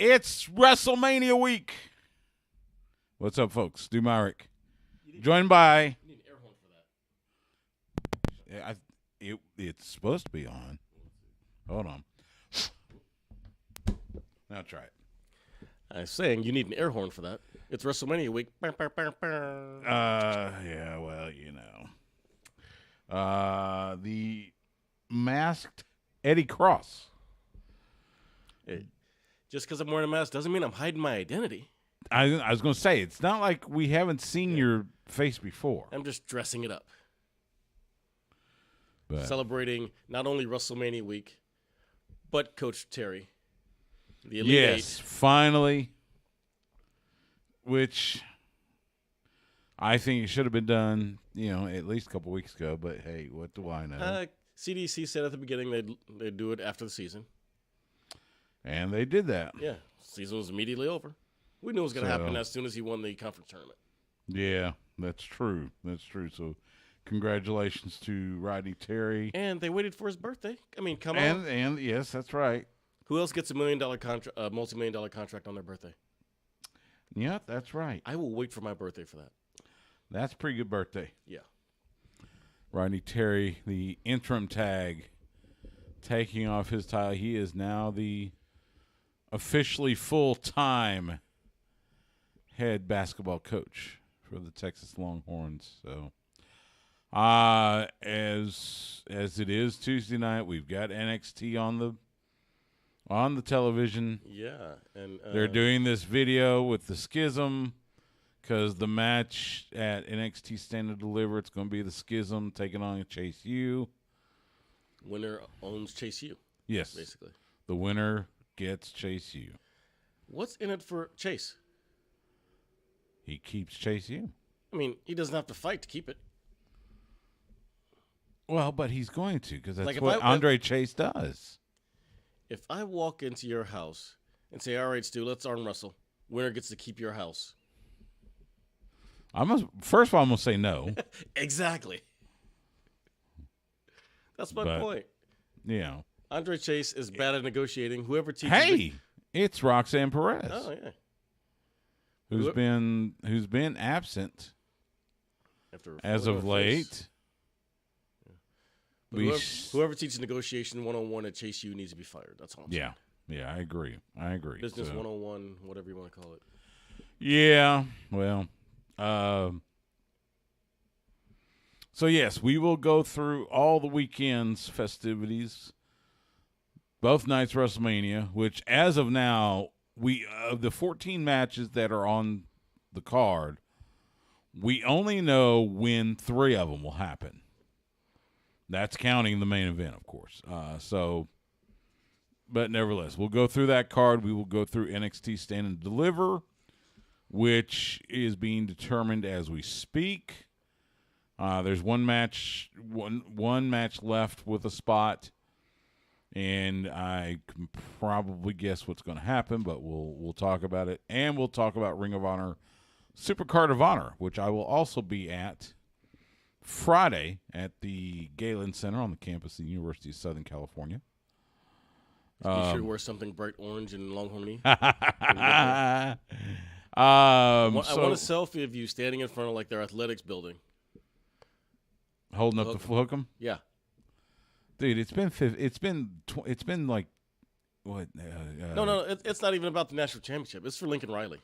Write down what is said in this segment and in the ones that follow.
It's WrestleMania week. What's up, folks? Stu Myrick. Joined by. You need an air horn for that. It's supposed to be on. Hold on. Now try it. I was saying you need an air horn for that. It's WrestleMania week. Yeah, well, you know. The masked Eddie Cross. Just because I'm wearing a mask doesn't mean I'm hiding my identity. I was going to say, it's not like we haven't seen your face before. I'm just dressing it up. But Celebrating not only WrestleMania week, but Coach Terry. The Elite yes, Eight. finally. Which I think it should have been done, at least a couple weeks ago. But, hey, what do I know? CDC said at the beginning they'd do it after the season. And they did that. Yeah, season was immediately over. We knew it was going to happen as soon as he won the conference tournament. Yeah, that's true. That's true. So, congratulations to Rodney Terry. And they waited for his birthday. I mean, come on. And yes, that's right. Who else gets a multi-million dollar contract on their birthday? Yeah, that's right. I will wait for my birthday for that. That's a pretty good birthday. Yeah. Rodney Terry, the interim tag, taking off his title. He is now the officially full-time head basketball coach for the Texas Longhorns. So, as it is Tuesday night, we've got NXT on the television. Yeah, and they're doing this video with the Schism because the match at NXT Stand and Deliver, it's going to be the Schism taking on Chase U. Winner owns Chase U. Yes, basically. The winner gets Chase U. What's in it for Chase? He keeps Chase U. I mean, he doesn't have to fight to keep it. Well, but he's going to because that's Like what Andre Chase does. If I walk into your house and say, all right, Stu, let's arm wrestle. Winner gets to keep your house. First of all, I'm going to say no. Exactly. That's my point. Yeah. Andre Chase is bad at negotiating. Whoever teaches Hey, it's Roxanne Perez. Oh, yeah. Who's been absent as of late. Yeah. Whoever teaches negotiation 101 at Chase U needs to be fired. That's all I'm saying. Yeah, I agree. Business 101, whatever you want to call it. Yeah, well, so yes, we will go through all the weekend's festivities, both nights WrestleMania, which as of now, of the 14 matches that are on the card, we only know when 3 of them will happen. That's counting the main event, of course. But nevertheless, we'll go through that card. We will go through NXT Stand and Deliver, which is being determined as we speak. There's one match left with a spot, and I can probably guess what's going to happen, but we'll talk about it, and we'll talk about Ring of Honor, Supercard of Honor, which I will also be at Friday at the Galen Center on the campus of the University of Southern California. Be sure to wear something bright orange and longhorny. I want a selfie of you standing in front of their athletics building, holding up the hook'em. Yeah, dude, it's been like what? No, it's not even about the national championship. It's for Lincoln Riley,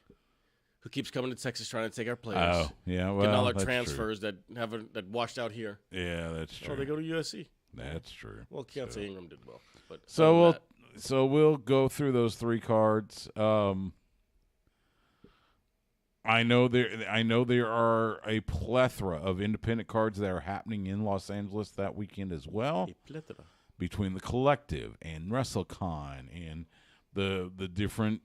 who keeps coming to Texas trying to take our players. Oh, yeah, well, getting all our that's transfers true. that washed out here. Yeah, that's true. Oh, they go to USC. That's true. Well, can't say Ingram did well, but so we'll go through those 3 cards. I know there are a plethora of independent cards that are happening in Los Angeles that weekend as well. A plethora. Between the Collective and WrestleCon and the different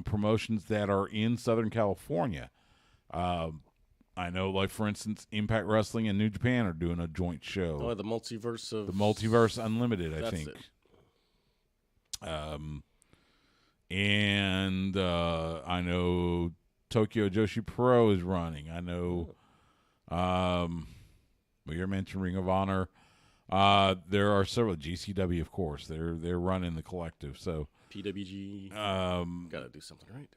promotions that are in Southern California. I know, like for instance, Impact Wrestling and New Japan are doing a joint show. Oh, the Multiverse Unlimited, I think. It. And I know Tokyo Joshi Pro is running. I know we mentioned Ring of Honor. There are several. GCW, of course. They're running the collective. So PWG. Gotta do something right.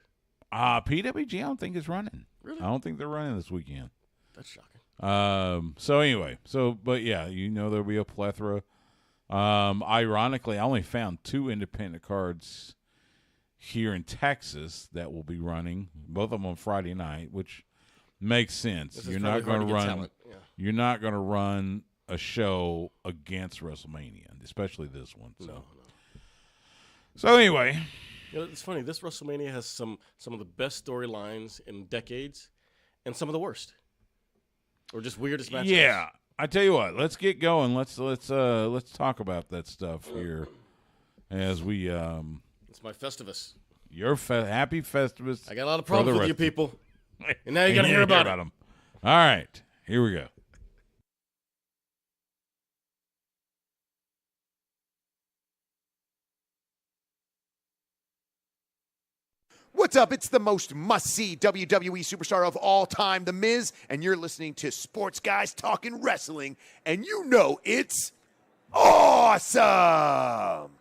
PWG, I don't think is running. Really? I don't think they're running this weekend. That's shocking. So anyway, but yeah, there'll be a plethora. Ironically, I only found 2 independent cards here in Texas that will be running, both of them on Friday night, which makes sense. You're not going to run. Yeah. You're not going to run a show against WrestleMania, especially this one. So, No. So anyway, it's funny. This WrestleMania has some of the best storylines in decades, and some of the worst, or just weirdest matches. yeah. I tell you what, let's get going. Let's talk about that stuff here as we It's my Festivus. Your happy Festivus. I got a lot of problems with you people, and now you're gonna hear about them. All right, here we go. What's up? It's the most must-see WWE superstar of all time, The Miz, and you're listening to Sports Guys Talking Wrestling, and you know it's awesome!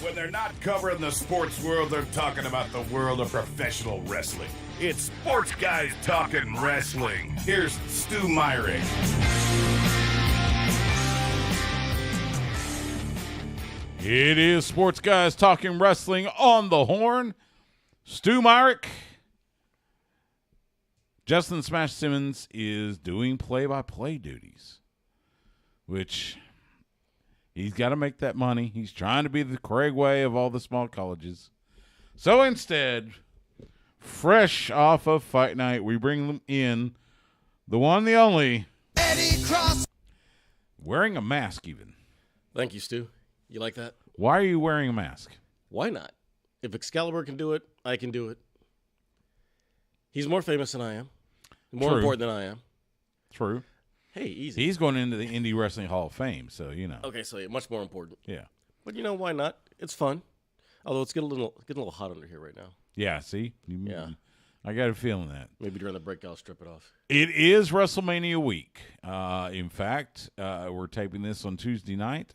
When they're not covering the sports world, they're talking about the world of professional wrestling. It's Sports Guys Talking Wrestling. Here's Stu Myrick. It is Sports Guys Talking Wrestling on the horn. Stu Myrick. Justin Smash Simmons is doing play-by-play duties, which he's got to make that money. He's trying to be the Craig Way of all the small colleges. So instead, fresh off of Fight Night, we bring them in, the one, the only, Eddie Cross. Wearing a mask even. Thank you, Stu. You like that? Why are you wearing a mask? Why not? If Excalibur can do it, I can do it. He's more famous than I am. More True. important than I am. True. Hey, easy. He's going into the Indie Wrestling Hall of Fame, so Okay, so much more important. Yeah. But why not? It's fun. Although it's getting a little hot under here right now. Yeah, see? Yeah. I got a feeling that. Maybe during the break I'll strip it off. It is WrestleMania week. In fact, we're taping this on Tuesday night.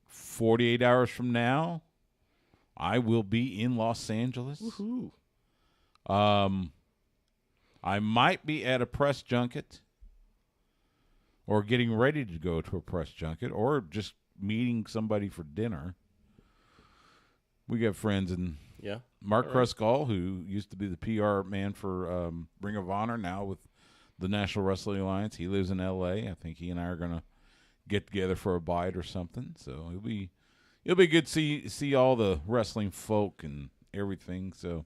48 hours from now, I will be in Los Angeles. Woohoo. I might be at a press junket or getting ready to go to a press junket or just meeting somebody for dinner. We got friends in Mark Kruskal, who used to be the PR man for Ring of Honor, now with the National Wrestling Alliance. He lives in L.A. I think he and I are going to get together for a bite or something. So it'll be good to see all the wrestling folk and everything. So,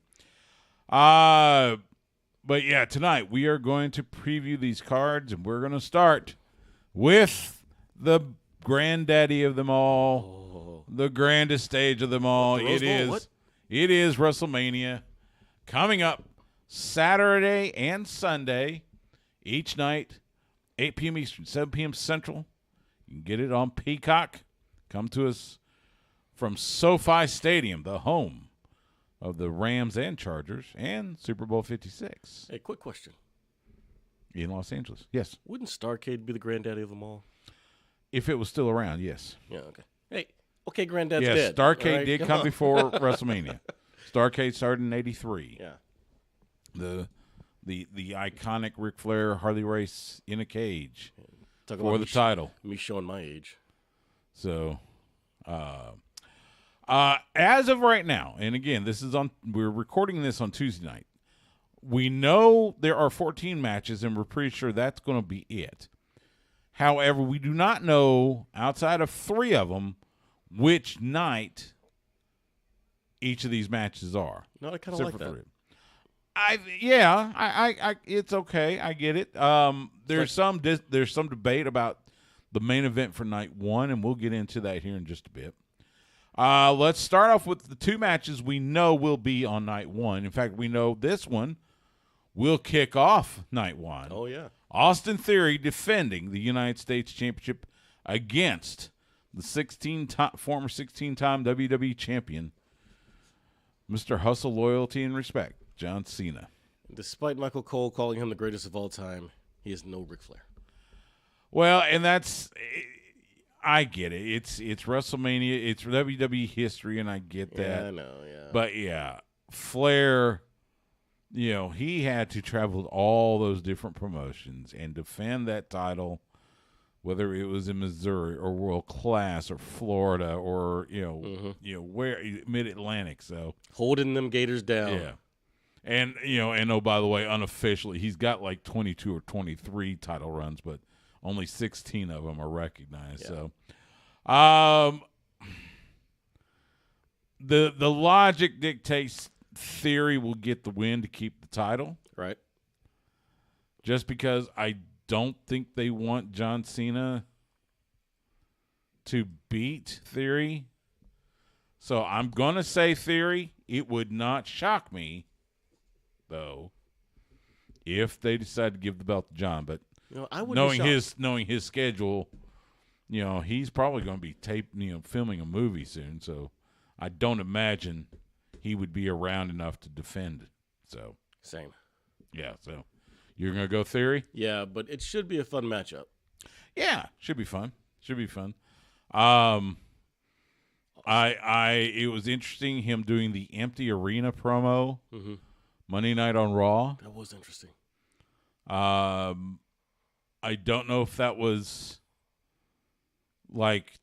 but yeah, tonight we are going to preview these cards, and we're going to start with the granddaddy of them all, the grandest stage of them all. It is WrestleMania coming up Saturday and Sunday, each night, 8 p.m. Eastern, 7 p.m. Central. You can get it on Peacock. Come to us from SoFi Stadium, the home of the Rams and Chargers and Super Bowl 56. Hey, quick question. In Los Angeles, yes. Wouldn't Starrcade be the granddaddy of them all? If it was still around, yes. Yeah, okay. Hey, okay, Granddad's yes, dead. Starrcade right, did come before WrestleMania. Starrcade started in '83. Yeah. The iconic Ric Flair Harley race in a cage for the title. Me showing my age. So, as of right now, and again, we're recording this on Tuesday night. We know there are 14 matches, and we're pretty sure that's going to be it. However, we do not know, outside of 3 of them, which night each of these matches are. No, I kind of like that. 3. It's okay. I get it. There's some debate about the main event for night 1, and we'll get into that here in just a bit. Let's start off with the 2 matches we know will be on night 1. In fact, we know this one will kick off night 1. Oh, yeah. Austin Theory defending the United States Championship against the former 16-time WWE champion, Mr. Hustle, Loyalty, and Respect, John Cena. Despite Michael Cole calling him the greatest of all time, he is no Ric Flair. Well, and I get it. It's WrestleMania. It's WWE history, and I get that. Yeah, I know, yeah. But, yeah, Flair, he had to travel to all those different promotions and defend that title, whether it was in Missouri or World Class or Florida or, where Mid-Atlantic. So holding them Gators down. Yeah. And, oh, by the way, unofficially, he's got like 22 or 23 title runs, but only 16 of them are recognized. Yeah. So, the logic dictates Theory will get the win to keep the title. Right. Just because I don't think they want John Cena to beat Theory. So I'm going to say Theory. It would not shock me, though, if they decide to give the belt to John. But I wouldn't knowing his schedule, he's probably going to be filming a movie soon. So I don't imagine he would be around enough to defend it. So same. Yeah. So you're going to go Theory? Yeah, but it should be a fun matchup. Yeah, should be fun. It was interesting him doing the empty arena promo Monday night on Raw. That was interesting. I don't know if that was like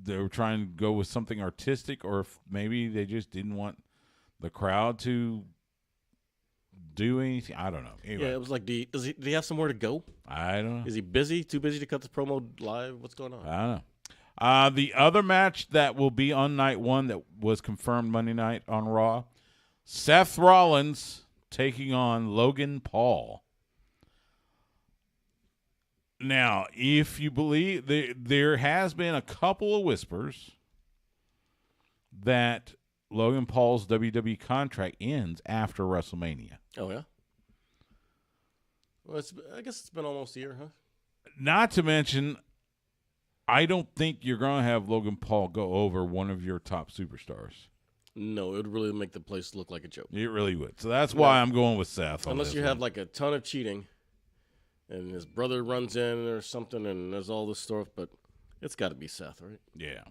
they were trying to go with something artistic, or if maybe they just didn't want the crowd to do anything. I don't know. Anyway. Yeah, it was like, did he have somewhere to go? I don't know. Is he busy? Too busy to cut the promo live? What's going on? I don't know. The other match that will be on night one that was confirmed Monday night on Raw, Seth Rollins taking on Logan Paul. Now, if you believe, there has been a couple of whispers that Logan Paul's WWE contract ends after WrestleMania. Oh, yeah? Well, I guess it's been almost a year, huh? Not to mention, I don't think you're going to have Logan Paul go over one of your top superstars. No, it would really make the place look like a joke. It really would. So that's why I'm going with Seth. Unless you have like a ton of cheating and his brother runs in or something and there's all this stuff, but it's got to be Seth, right? Yeah.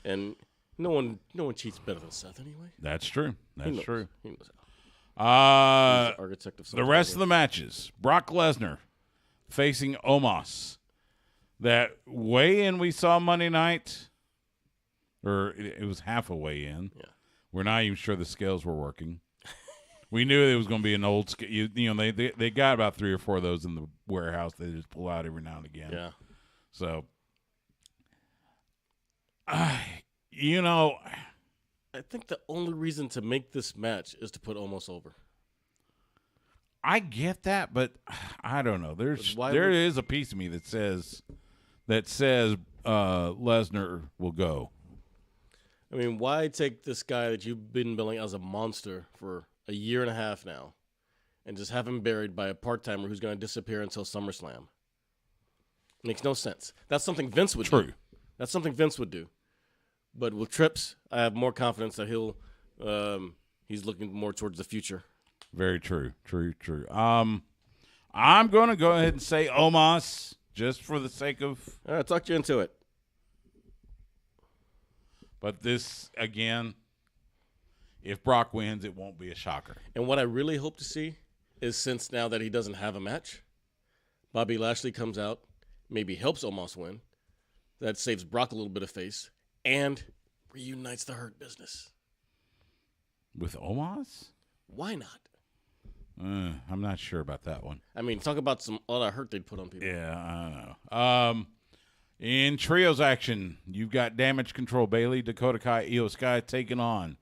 And no one cheats better than Seth anyway. That's true. That's true. He knows how. He's the architect of The rest of the matches. Brock Lesnar facing Omos. That weigh-in we saw Monday night, or it was half a weigh-in. Yeah. We're not even sure the scales were working. We knew it was going to be an old scale. They got about 3 or 4 of those in the warehouse. They just pull out every now and again. Yeah. So, I think the only reason to make this match is to put Omos over. I get that, but I don't know. There is a piece of me that says Lesnar will go. I mean, why take this guy that you've been billing as a monster for a year and a half now and just have him buried by a part-timer who's going to disappear until SummerSlam? Makes no sense. That's something Vince would do. That's something Vince would do. But with Trips, I have more confidence that he's looking more towards the future. Very true. True. I'm going to go ahead and say Omos just for the sake of. All right, talk you into it. But this, again, if Brock wins, it won't be a shocker. And what I really hope to see is, since now that he doesn't have a match, Bobby Lashley comes out, maybe helps Omos win. That saves Brock a little bit of face and reunites the Hurt Business. With Omos? Why not? I'm not sure about that one. I mean, talk about a lot of hurt they'd put on people. Yeah, I don't know. In trios action, you've got Damage Control, Bayley, Dakota Kai, Io Sky taking on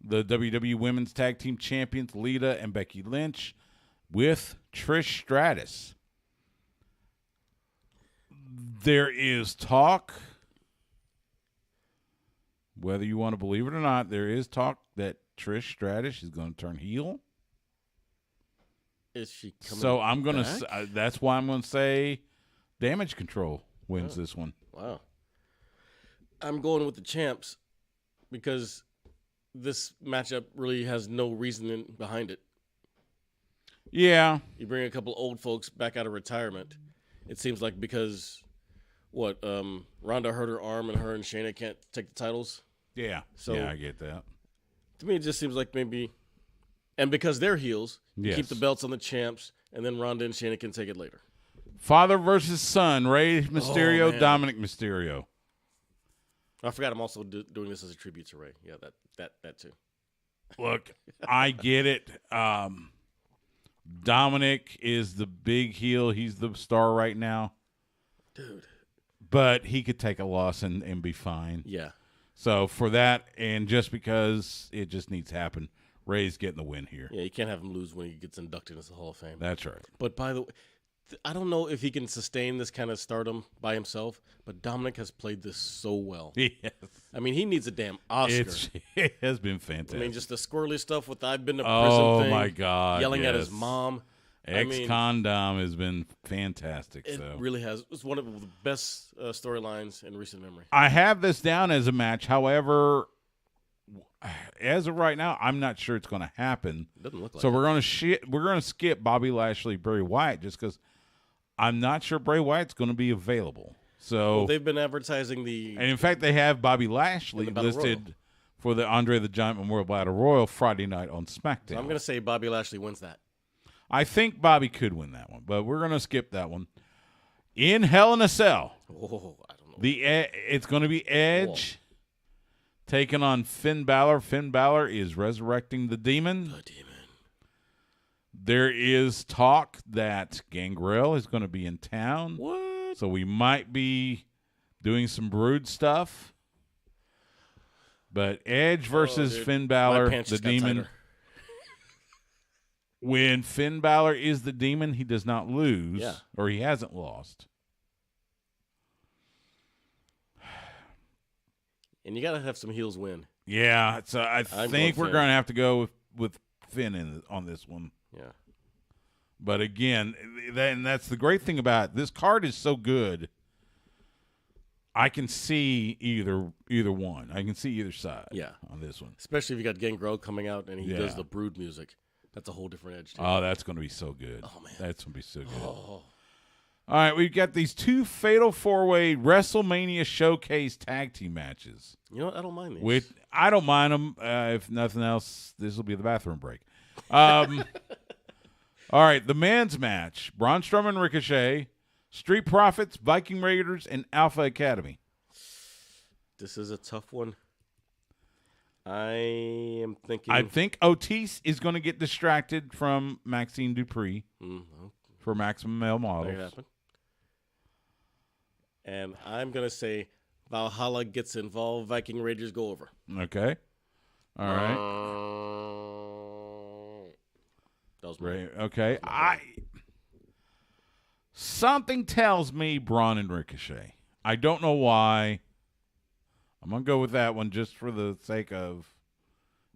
the WWE Women's Tag Team Champions, Lita and Becky Lynch, with Trish Stratus. There is talk, whether you want to believe it or not, there is talk that Trish Stratus is going to turn heel. Is she coming So I'm going back? to that's why I'm going to say Damage Control wins this one. Wow. I'm going with the champs because this matchup really has no reasoning behind it. Yeah. You bring a couple old folks back out of retirement, it seems like because Ronda hurt her arm and her and Shayna can't take the titles. Yeah. So yeah, I get that. to me, it just seems like maybe, and because they're heels, you keep the belts on the champs, and then Ronda and Shayna can take it later. Father versus son, Rey Mysterio, man. Dominic Mysterio. I forgot I'm also doing this as a tribute to Rey. Yeah, that too. Look, I get it. Dominic is the big heel. He's the star right now. Dude. But he could take a loss and be fine. Yeah. So for that, and just because it just needs to happen, Ray's getting the win here. Yeah, you can't have him lose when he gets inducted into the Hall of Fame. That's right. But by the way, I don't know if he can sustain this kind of stardom by himself, but Dominic has played this so well. Yes. I mean, he needs a damn Oscar. It has been fantastic. I mean, just the squirrely stuff with I've been to prison oh, thing. my God. Yelling at yes. his mom. Ex-Condom has been fantastic. It really has. It's one of the best storylines in recent memory. I have this down as a match. However, as of right now, I'm not sure it's going to happen. It doesn't look like so it. we're going to skip Bobby Lashley, Bray Wyatt, just because I'm not sure Bray Wyatt's going to be available. So well, they've been advertising the. And in fact, they have Bobby Lashley listed for the Andre the Giant Memorial Battle Royal Friday night on SmackDown. So I'm going to say Bobby Lashley wins that. I think Bobby could win that one, but we're going to skip that one. In Hell in a Cell, I don't know. It's going to be Edge taking on Finn Balor. Finn Balor is resurrecting the Demon. The Demon. There is talk that Gangrel is going to be in town. What? So we might be doing some Brood stuff. But Edge versus Finn Balor, the Demon. Tighter. When Finn Balor is the Demon, he does not lose, or he hasn't lost. And you got to have some heels win. Yeah, so I think we're going to have to go with Finn on this one. Yeah. But again, and that's the great thing about it. This card is so good. I can see either one. I can see either side. On this one, especially if you got Gangrel coming out and he does the Brood music. That's a whole different edge, too. Oh, that's going to be so good. Oh, man. That's going to be so good. Oh. All right, we've got these two Fatal 4-Way WrestleMania Showcase tag team matches. You know what? I don't mind these. I don't mind them. If nothing else, this will be the bathroom break. All right, the men's match. Braun Strowman, Ricochet, Street Profits, Viking Raiders, and Alpha Academy. This is a tough one. I think Otis is going to get distracted from Maxine Dupree for Maximum Male Models. That could happen. And I'm going to say Valhalla gets involved, Viking Raiders go over. Okay. All right. That was right. Okay. Something tells me Braun and Ricochet. I don't know why. I'm going to go with that one just for the sake of,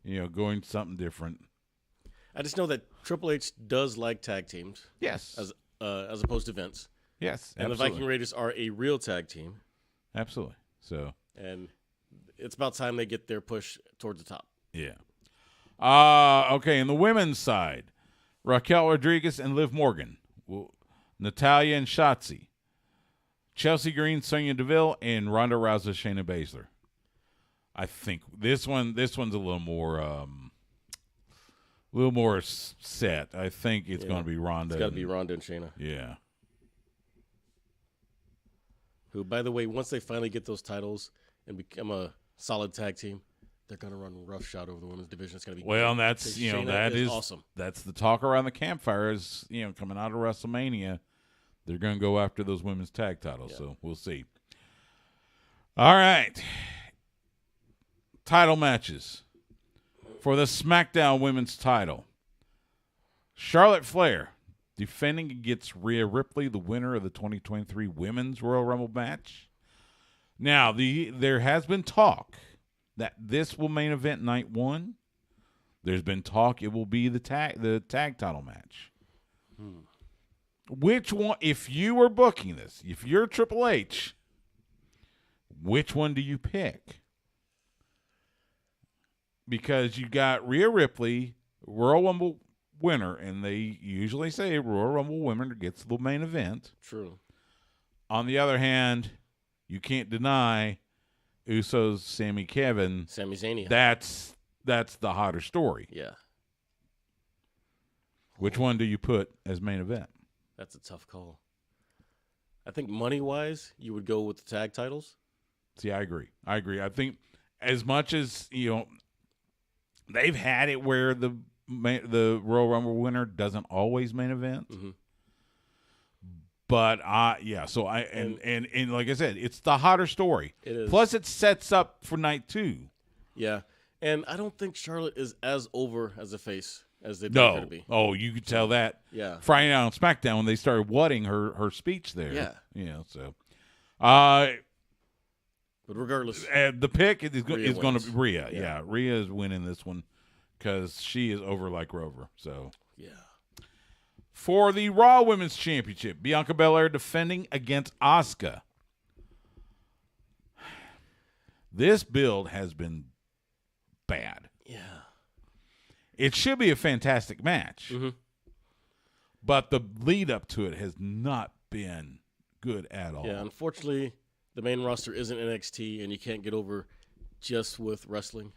going something different. I just know that Triple H does like tag teams. Yes. As opposed to Vince. Yes, and absolutely. the Viking Raiders are a real tag team. Absolutely. So. And it's about time they get their push towards the top. Yeah. Okay, in the women's side, Raquel Rodriguez and Liv Morgan. Natalya and Shotzi. Chelsea Green, Sonya Deville, and Ronda Rousey, Shayna Baszler. I think this one's a little more set. I think it's going to be Ronda. It's got to be Ronda and Shayna. Yeah. Who, by the way, once they finally get those titles and become a solid tag team, they're going to run roughshod over the women's division. It's going to be well, great. that's that is awesome. That's the talk around the campfire is coming out of WrestleMania. They're going to go after those women's tag titles, so we'll see. All right. Title matches. For the SmackDown Women's title, Charlotte Flair defending against Rhea Ripley, the winner of the 2023 Women's Royal Rumble match. Now, there has been talk that this will main event night one. There's been talk it will be the tag title match. Which one, if you were booking this, if you're Triple H, which one do you pick? Because you got Rhea Ripley, Royal Rumble winner, and they usually say Royal Rumble winner gets the main event. True. On the other hand, you can't deny Usos, Sami Zayn. That's the hotter story. Yeah. Which one do you put as main event? That's a tough call. I think money-wise, you would go with the tag titles. See, I agree. I think as much as, they've had it where the Royal Rumble winner doesn't always main event. Mm-hmm. But so and like I said, it's the hotter story. It is. Plus, it sets up for night 2. Yeah, and I don't think Charlotte is as over as a face as they make her to be. Oh, you could tell that. Yeah. Friday night on SmackDown when they started whatting her speech there. Yeah. So. But regardless, the pick is going to be Rhea. Yeah. Yeah, Rhea is winning this one because she is over like Rover. So. Yeah. For the Raw Women's Championship, Bianca Belair defending against Asuka. This build has been bad. Yeah. It should be a fantastic match. Mm-hmm. But the lead up to it has not been good at all. Yeah, unfortunately, the main roster isn't NXT, and you can't get over just with wrestling.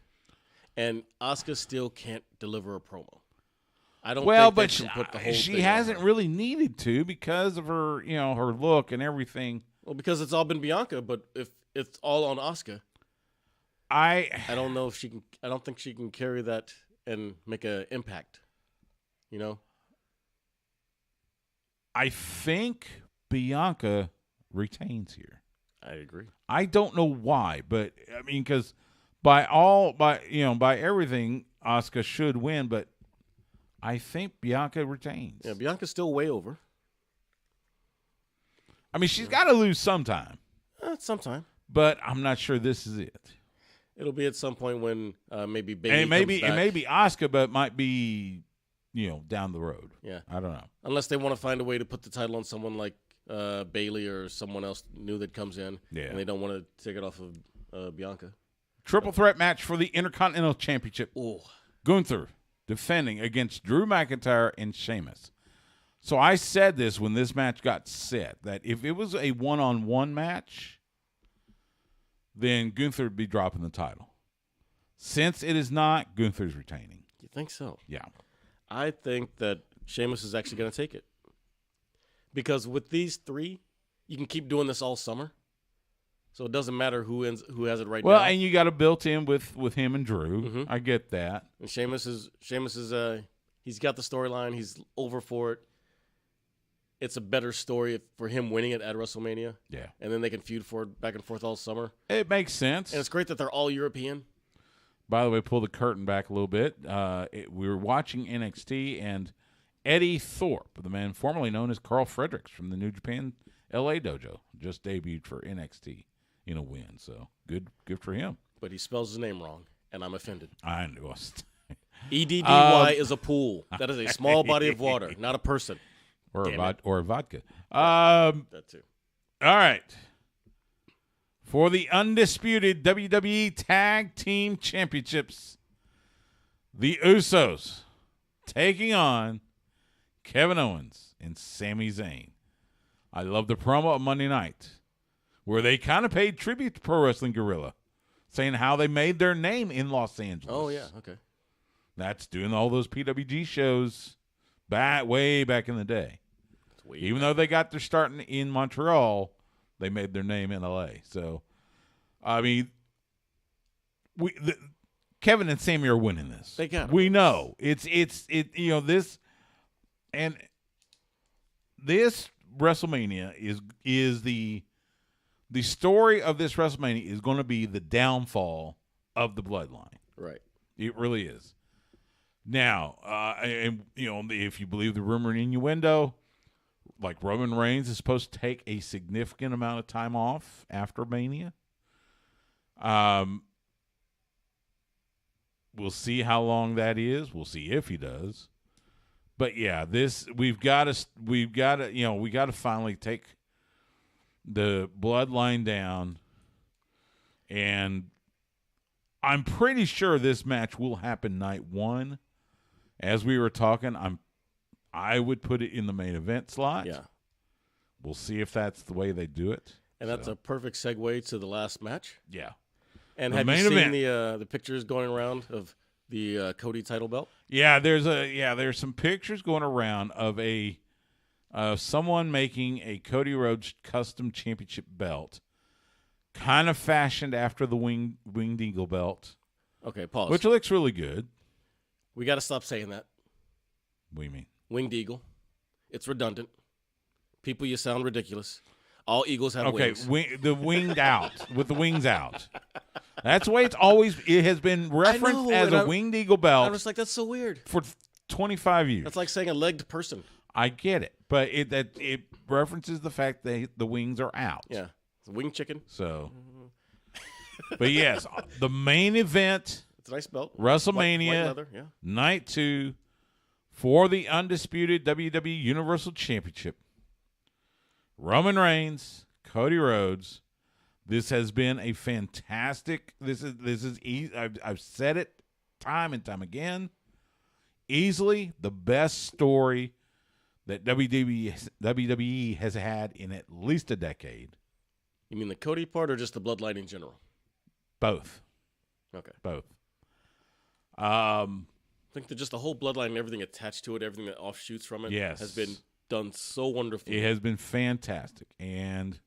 And Asuka still can't deliver a promo. I don't think but they can put the whole she thing hasn't on her. really needed to because of her, her look and everything. Well, because it's all been Bianca, but if it's all on Asuka, I don't know if she can. I don't think she can carry that and make an impact. I think Bianca retains here. I agree. I don't know why, but I mean, because by everything, Asuka should win, but I think Bianca retains. Yeah, Bianca's still way over. I mean, she's got to lose sometime. Sometime. But I'm not sure this is it. It'll be at some point when maybe Bayley And maybe comes back. it may be Asuka, but it might be, down the road. Yeah. I don't know. Unless they want to find a way to put the title on someone like Bayley or someone else new that comes in. Yeah. And they don't want to take it off of Bianca. Triple threat match for the Intercontinental Championship. Oh. Gunther defending against Drew McIntyre and Sheamus. So I said this when this match got set, that if it was a one-on-one match, then Gunther would be dropping the title. Since it is not, Gunther's retaining. You think so? Yeah. I think that Sheamus is actually going to take it. Because with these three, you can keep doing this all summer. So it doesn't matter who has it right now. Well, and you got a built-in with him and Drew. Mm-hmm. I get that. And Sheamus is he's got the storyline. He's over for it. It's a better story for him winning it at WrestleMania. Yeah. And then they can feud for it back and forth all summer. It makes sense. And it's great that they're all European. By the way, pull the curtain back a little bit. We were watching NXT, and Eddie Thorpe, the man formerly known as Carl Fredericks from the New Japan LA dojo, just debuted for NXT in a win. So good for him. But he spells his name wrong, and I'm offended. I know. EDDY is a pool. That is a small body of water, not a person. Or a vodka. That too. All right. For the undisputed WWE Tag Team Championships, the Usos taking on Kevin Owens and Sami Zayn. I love the promo of Monday night where they kind of paid tribute to Pro Wrestling Guerrilla, saying how they made their name in Los Angeles. Oh, yeah. Okay. That's doing all those PWG shows way back in the day. Even though they got their starting in Montreal, they made their name in L.A. So, I mean, Kevin and Sami are winning this. They got it. We know this WrestleMania is the story of this WrestleMania is going to be the downfall of the bloodline. Right. It really is. Now, if you believe the rumor and innuendo, like Roman Reigns is supposed to take a significant amount of time off after Mania. We'll see how long that is. We'll see if he does. But yeah, we've got to finally take the bloodline down, and I'm pretty sure this match will happen night one. As we were talking, I would put it in the main event slot. Yeah. we'll see if that's the way they do it. And that's a perfect segue to the last match. Yeah. And The have you main seen event. the pictures going around of the Cody title belt? Yeah, there's some pictures going around of someone making a Cody Rhodes custom championship belt, kind of fashioned after the Winged Eagle belt, Okay, pause. which looks really good. We got to stop saying that. What do you mean? Winged Eagle. It's redundant. People, you sound ridiculous. All eagles have Okay, wings. the winged out with the wings out. That's the way it has been referenced know, as and a Winged Eagle belt I'm just like, that's so weird. for 25 years. That's like saying a legged person. I get it, but it references the fact that the wings are out. Yeah. It's a wing chicken. So, but yes, the main event, It's a nice belt. WrestleMania White leather, yeah. Night 2 for the undisputed WWE Universal Championship. Roman Reigns, Cody Rhodes. This has been a fantastic. This is easy. I've said it time and time again. Easily the best story that WWE has had in at least a decade. You mean the Cody part or just the bloodline in general? Both. Okay. Both. I think that just the whole bloodline and everything attached to it, everything that offshoots from it, Yes. has been done so wonderfully. It has been fantastic. And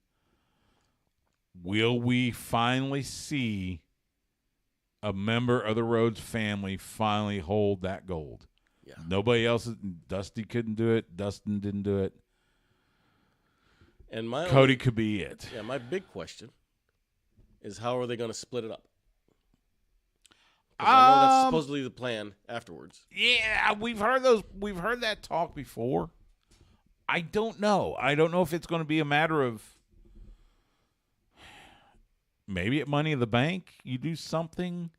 will we finally see a member of the Rhodes family finally hold that gold? Yeah. Nobody else. Dusty couldn't do it. Dustin didn't do it. And Cody could be it. Yeah, my big question is how are they going to split it up? 'Cause I know that's supposedly the plan afterwards. Yeah, we've heard that talk before. I don't know. I don't know if it's going to be a matter of maybe at Money in the Bank you do something,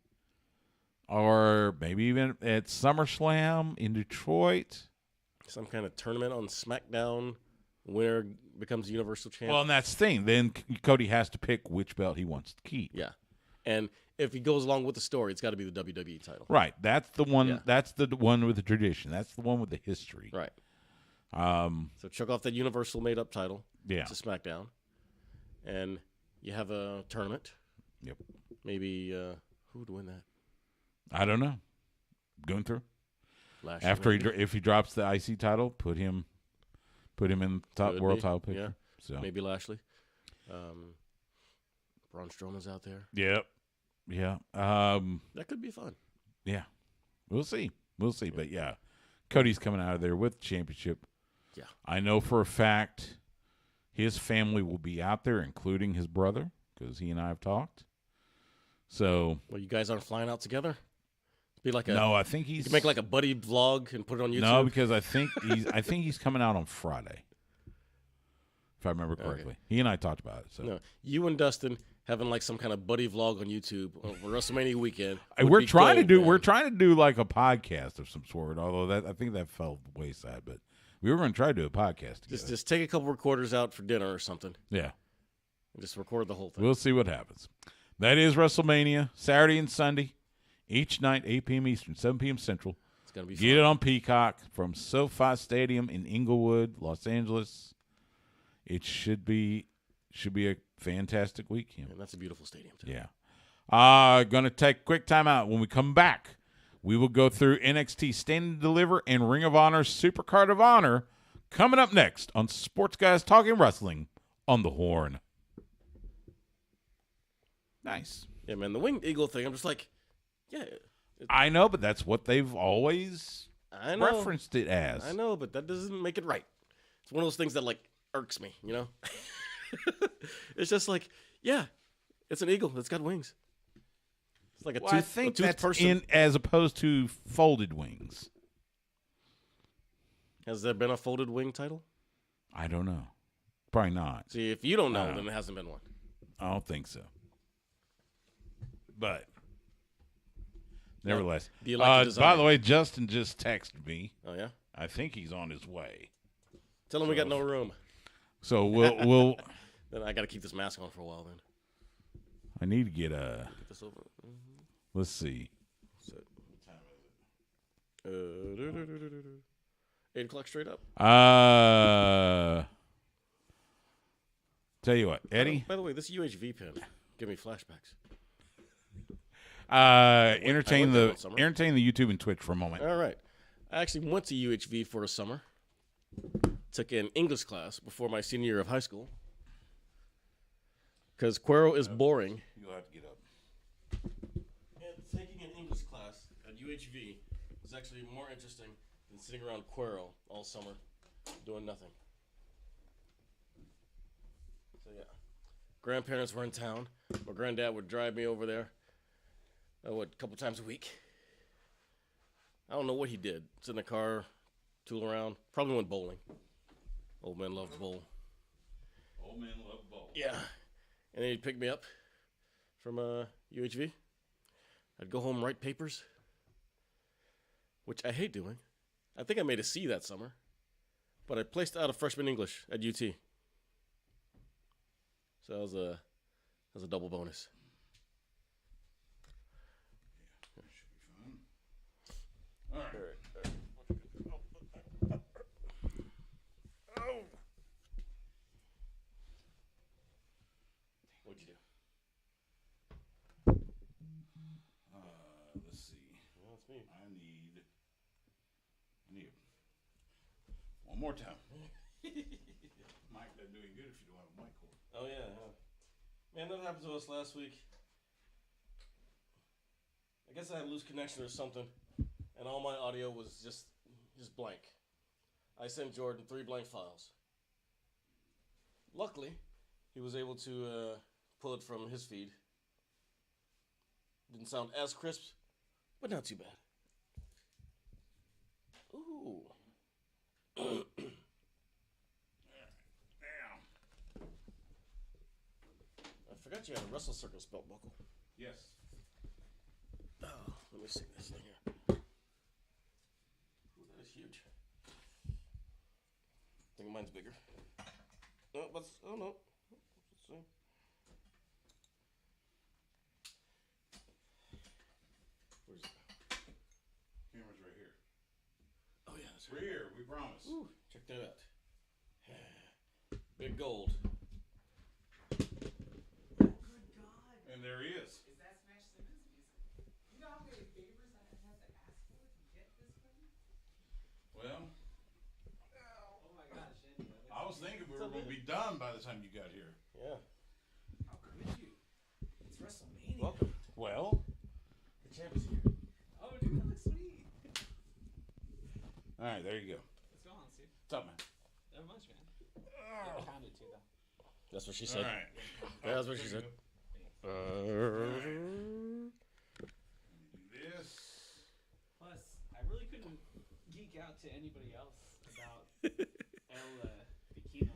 or maybe even at SummerSlam in Detroit. Some kind of tournament on SmackDown, winner becomes Universal Champ. Well, and that's the thing. Then Cody has to pick which belt he wants to keep. Yeah. And if he goes along with the story, it's got to be the WWE title. Right. That's the one. Yeah. That's the one with the tradition. That's the one with the history. Right. So chuck off that Universal made-up title Yeah. to SmackDown, and you have a tournament. Yep. Maybe who would win that? I don't know. Going through Lashley, after maybe? if he drops the IC title, put him in the top Could world be, title picture. So Maybe Lashley. Braun Strowman's out there. Yep. Yeah. That could be fun. Yeah. We'll see. But yeah, Cody's coming out of there with the championship. Yeah. I know for a fact his family will be out there, including his brother, because he and I have talked. So. Well, you guys aren't flying out together? Be like a No, I think You he's. can make like a buddy vlog and put it on YouTube. No, because I think he's coming out on Friday, if I remember correctly. Okay. He and I talked about it. So No, you and Dustin having like some kind of buddy vlog on YouTube over WrestleMania weekend. Hey, would we're be trying to gold, do man. like a podcast of some sort. Although I think that fell wayside, but we were going to try to do a podcast together. Just take a couple recorders out for dinner or something Yeah, and just record the whole thing. we'll see what happens. That is WrestleMania, Saturday and Sunday, each night, 8 p.m. Eastern, 7 p.m. Central. It's gonna be Get fun. it on Peacock from SoFi Stadium in Inglewood, Los Angeles. It should be a fantastic weekend. And that's a beautiful stadium too. Yeah. Going to take a quick time out. When we come back, we will go through NXT Stand and Deliver and Ring of Honor's Supercard of Honor coming up next on Sports Guys Talking Wrestling on the Horn. Nice. Yeah, man. The Winged Eagle thing. I'm just like, yeah, I know, but that's what they've always I know. referenced it as. I know, but that doesn't make it right. It's one of those things that like irks me, you know? It's just like, yeah, it's an eagle. It's got wings. It's like a Well, I tooth, think a tooth that's person. in as opposed to folded wings. Has there been a folded wing title? I don't know. Probably not. See, if you don't know, Uh, then it hasn't been one. I don't think so. But nevertheless. Do you like the design? by the way, Justin just texted me. Oh, yeah? I think he's on his way. Tell him we got no room. So we'll Then I got to keep this mask on for a while then. I need to get Get this over. let's see. 8 o'clock straight up. Tell you what, Eddie. By the way, this UHV pin give me flashbacks. Entertain I went there the one summer. YouTube and Twitch for a moment. All right. I actually went to UHV for a summer. Took an English class before my senior year of high school. Because Cuero is boring. You'll have to get up. And taking an English class at UHV was actually more interesting than sitting around Cuero all summer doing nothing. So yeah. Grandparents were in town. My granddad would drive me over there. A couple times a week. I don't know what he did. Sit in the car, tool around. Probably went bowling. Old man loved bowl. Old man love bowl. Yeah. And then he'd pick me up from UHV. I'd go home, write papers, which I hate doing. I think I made a C that summer, but I placed out of freshman English at UT. So that was a double bonus. All right. What'd you do? Let's see. Well, that's me. I need one more time. Mic doesn't do any good if you don't have a mic cord. Oh yeah. Man, that happened to us last week. I guess I had a loose connection or something, and all my audio was just blank. I sent Jordan 3 blank files. Luckily, he was able to pull it from his feed. Didn't sound as crisp, but not too bad. Ooh. I forgot you had a Wrestle Circus belt buckle. Yes. Oh, let me see this thing here. Ooh, that is huge. I think mine's bigger. No, oh no. Let's see. Where's it? Camera's right here. Oh yeah, that's We're here. We promise. Ooh, check that out. Big gold. And there he is. Is that Smash Simmons music? You know how many favors I had to ask for to get this one? Well, Oh my gosh, Andy. I was thinking we were going to be done by the time you got here. Yeah. How could you? It's WrestleMania. Welcome. Well, The champ is here. Oh, dude, that looks sweet. all right, there you go. What's going on, Steve? What's up, man? Not much, man. Yeah, I found it too, though. That's what she All said. right. Yeah, that's what she said. Do this. Plus, I really couldn't geek out to anybody else about El Bikino.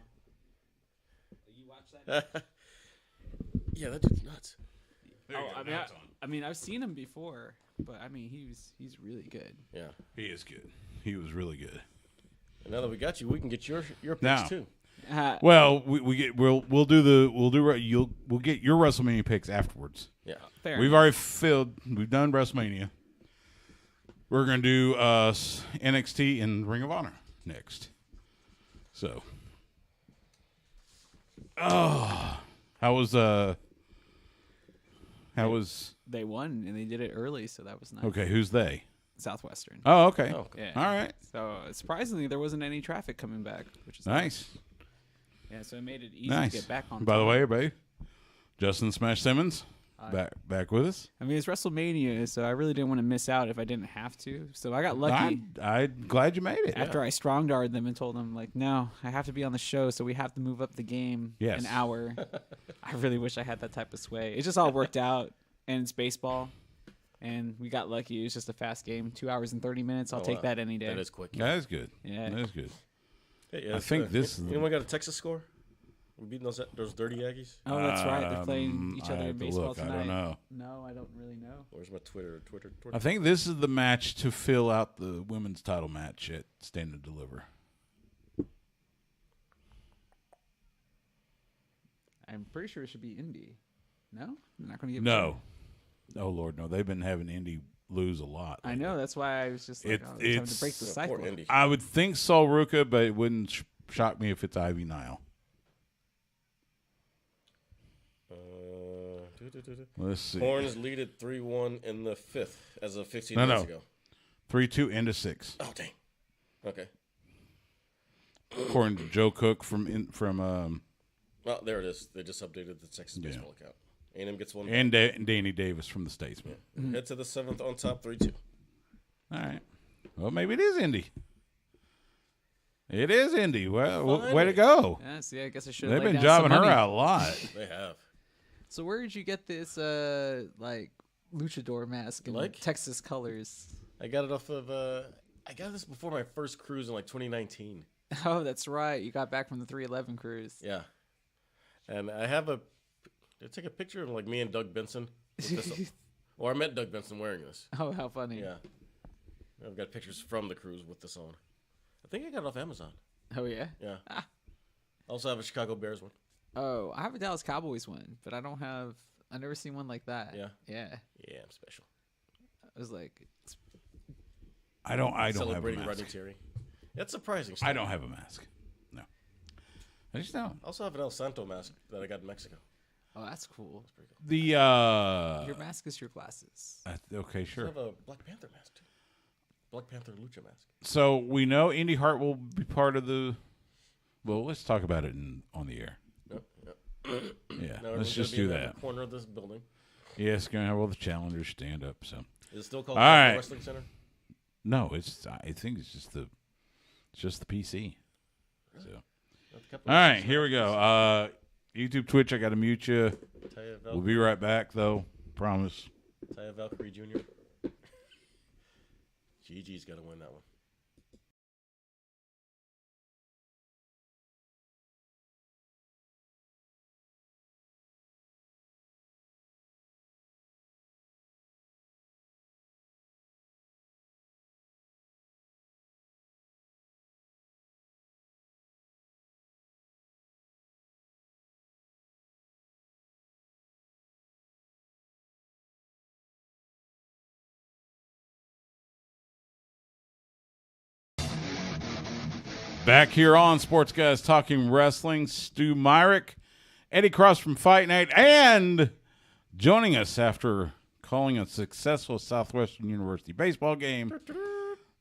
You watch that? Yeah, that dude's nuts. There you go. Now it's on. I mean, I've seen him before, but I mean, he's really good. Yeah. He is good. He was really good. And now that we got you, we can get your picks Now. too. Well, we'll get your WrestleMania picks afterwards. Yeah. fair. We've already we've done WrestleMania. We're gonna do NXT and Ring of Honor next. So, how was They won and they did it early, so that was nice. okay? Who's they? Southwestern. Oh, okay. Oh, Yeah. All right. So surprisingly, there wasn't any traffic coming back, which is Nice. Yeah, so it made it easy Nice. to get back on. By the time. way, everybody, Justin Smash Simmons Hi. back with us. I mean, it's WrestleMania, so I really didn't want to miss out if I didn't have to. So I got lucky. I'm glad you made it. After I strong-darred them and told them, like, no, I have to be on the show, so we have to move up the game Yes. an hour. I really wish I had that type of sway. It just all worked out, and it's baseball, and we got lucky. It was just a fast game, 2 hours and 30 minutes. I'll take that any day. That is quick. That is good. Yeah. That is good. Hey, I think this is the- Anyone got a Texas score? We beating those dirty Aggies? Oh, that's right. They're playing each I other have in to baseball look. tonight. I don't know. No, I don't really know. Where's my Twitter? I think this is the match to fill out the women's title match at Stand and Deliver. I'm pretty sure it should be Indy. No? They're not going to give No. Oh, Lord, no. They've been having Indy lose a lot. I know. That's why I was just like, It- oh, it's time it's- to break the Yeah, cycle. poor Indy. I would think Sol Ruka, but it wouldn't shock me if it's Ivy Nile. Let's see. Horns lead at 3-1 in the 5th as of 15 No, minutes no. ago. 3-2 into 6. Oh, dang. Okay. According to Joe Cook from Well, there it is. They just updated the Texas baseball account. A&M gets one. and Danny Davis from the Statesman. Head to the 7th on top, 3-2. All right. Well, maybe it is Indy. It is Indy. Well, way to go. Yeah, see, I guess I should. They've been jobbing her out a lot. They have. So where did you get this like luchador mask in Like? Texas colors? I got it off of. I got this before my first cruise in like 2019. Oh, that's right. You got back from the 311 cruise. Yeah, and I have a. Did I take a picture of like me and Doug Benson? With this or I met Doug Benson wearing this. Oh, how funny. Yeah, I've got pictures from the cruise with this on. I think I got it off Amazon. Oh, yeah? Yeah. I also have a Chicago Bears one. Oh, I have a Dallas Cowboys one, but I've never seen one like that. Yeah. Yeah. Yeah, I'm special. I was like, I don't have a Celebrating Rodney mask. Terry. That's surprising. I don't have a mask. No. I just don't. I also have an El Santo mask that I got in Mexico. oh, that's cool. The Your mask is your glasses. okay, I sure. have a Black Panther mask too. Black Panther lucha mask. So we know Indy Hart will be part of the. Well, let's talk about it on the air. Yep. Yeah, Now let's everyone's just gonna be do in that. corner of this building. Yeah, it's gonna have all the challengers stand up. So Is it still called All the right. Wrestling Center? no, I think it's just the PC. So all right, here we go. YouTube, Twitch, I got to mute you. We'll be right back, though. Promise. Taya Valkyrie Jr. GG's got to win that one. Back here on Sports Guys Talking Wrestling, Stu Myrick, Eddie Cross from Fight Night, and joining us after calling a successful Southwestern University baseball game,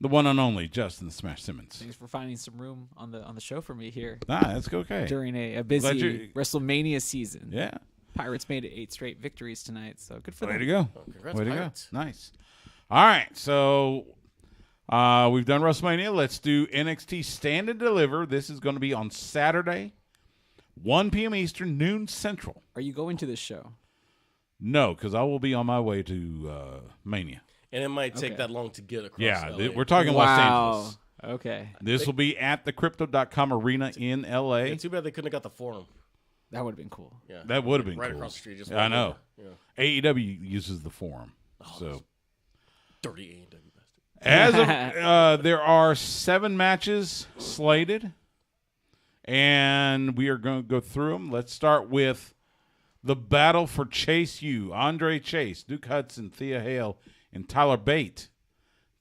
the one and only Justin Smash Simmons. Thanks for finding some room on the show for me here That's okay. during a Glad busy you- WrestleMania season. Yeah. Pirates made it 8 straight victories tonight, so good for Way them. to go. Congrats, Way to Pirates. go. Nice. All right, so we've done WrestleMania. Let's do NXT Stand and Deliver. This is going to be on Saturday, 1 p.m. Eastern, noon Central. Are you going to this show? No, because I will be on my way to Mania. And it might take Okay. that long to get across. Yeah, LA. we're talking Los Wow. Angeles. Okay. This will be at the Crypto.com Arena in L.A. Yeah, too bad they couldn't have got the forum. That would have been cool. Yeah, That would have been right cool. across the street. Just Yeah, I walk know. over. Yeah. AEW uses the forum. Oh, So Dirty A&W bastard. as of, there are 7 matches slated, and we are going to go through them. Let's start with the battle for Chase U. Andre Chase, Duke Hudson, Thea Hale, and Tyler Bate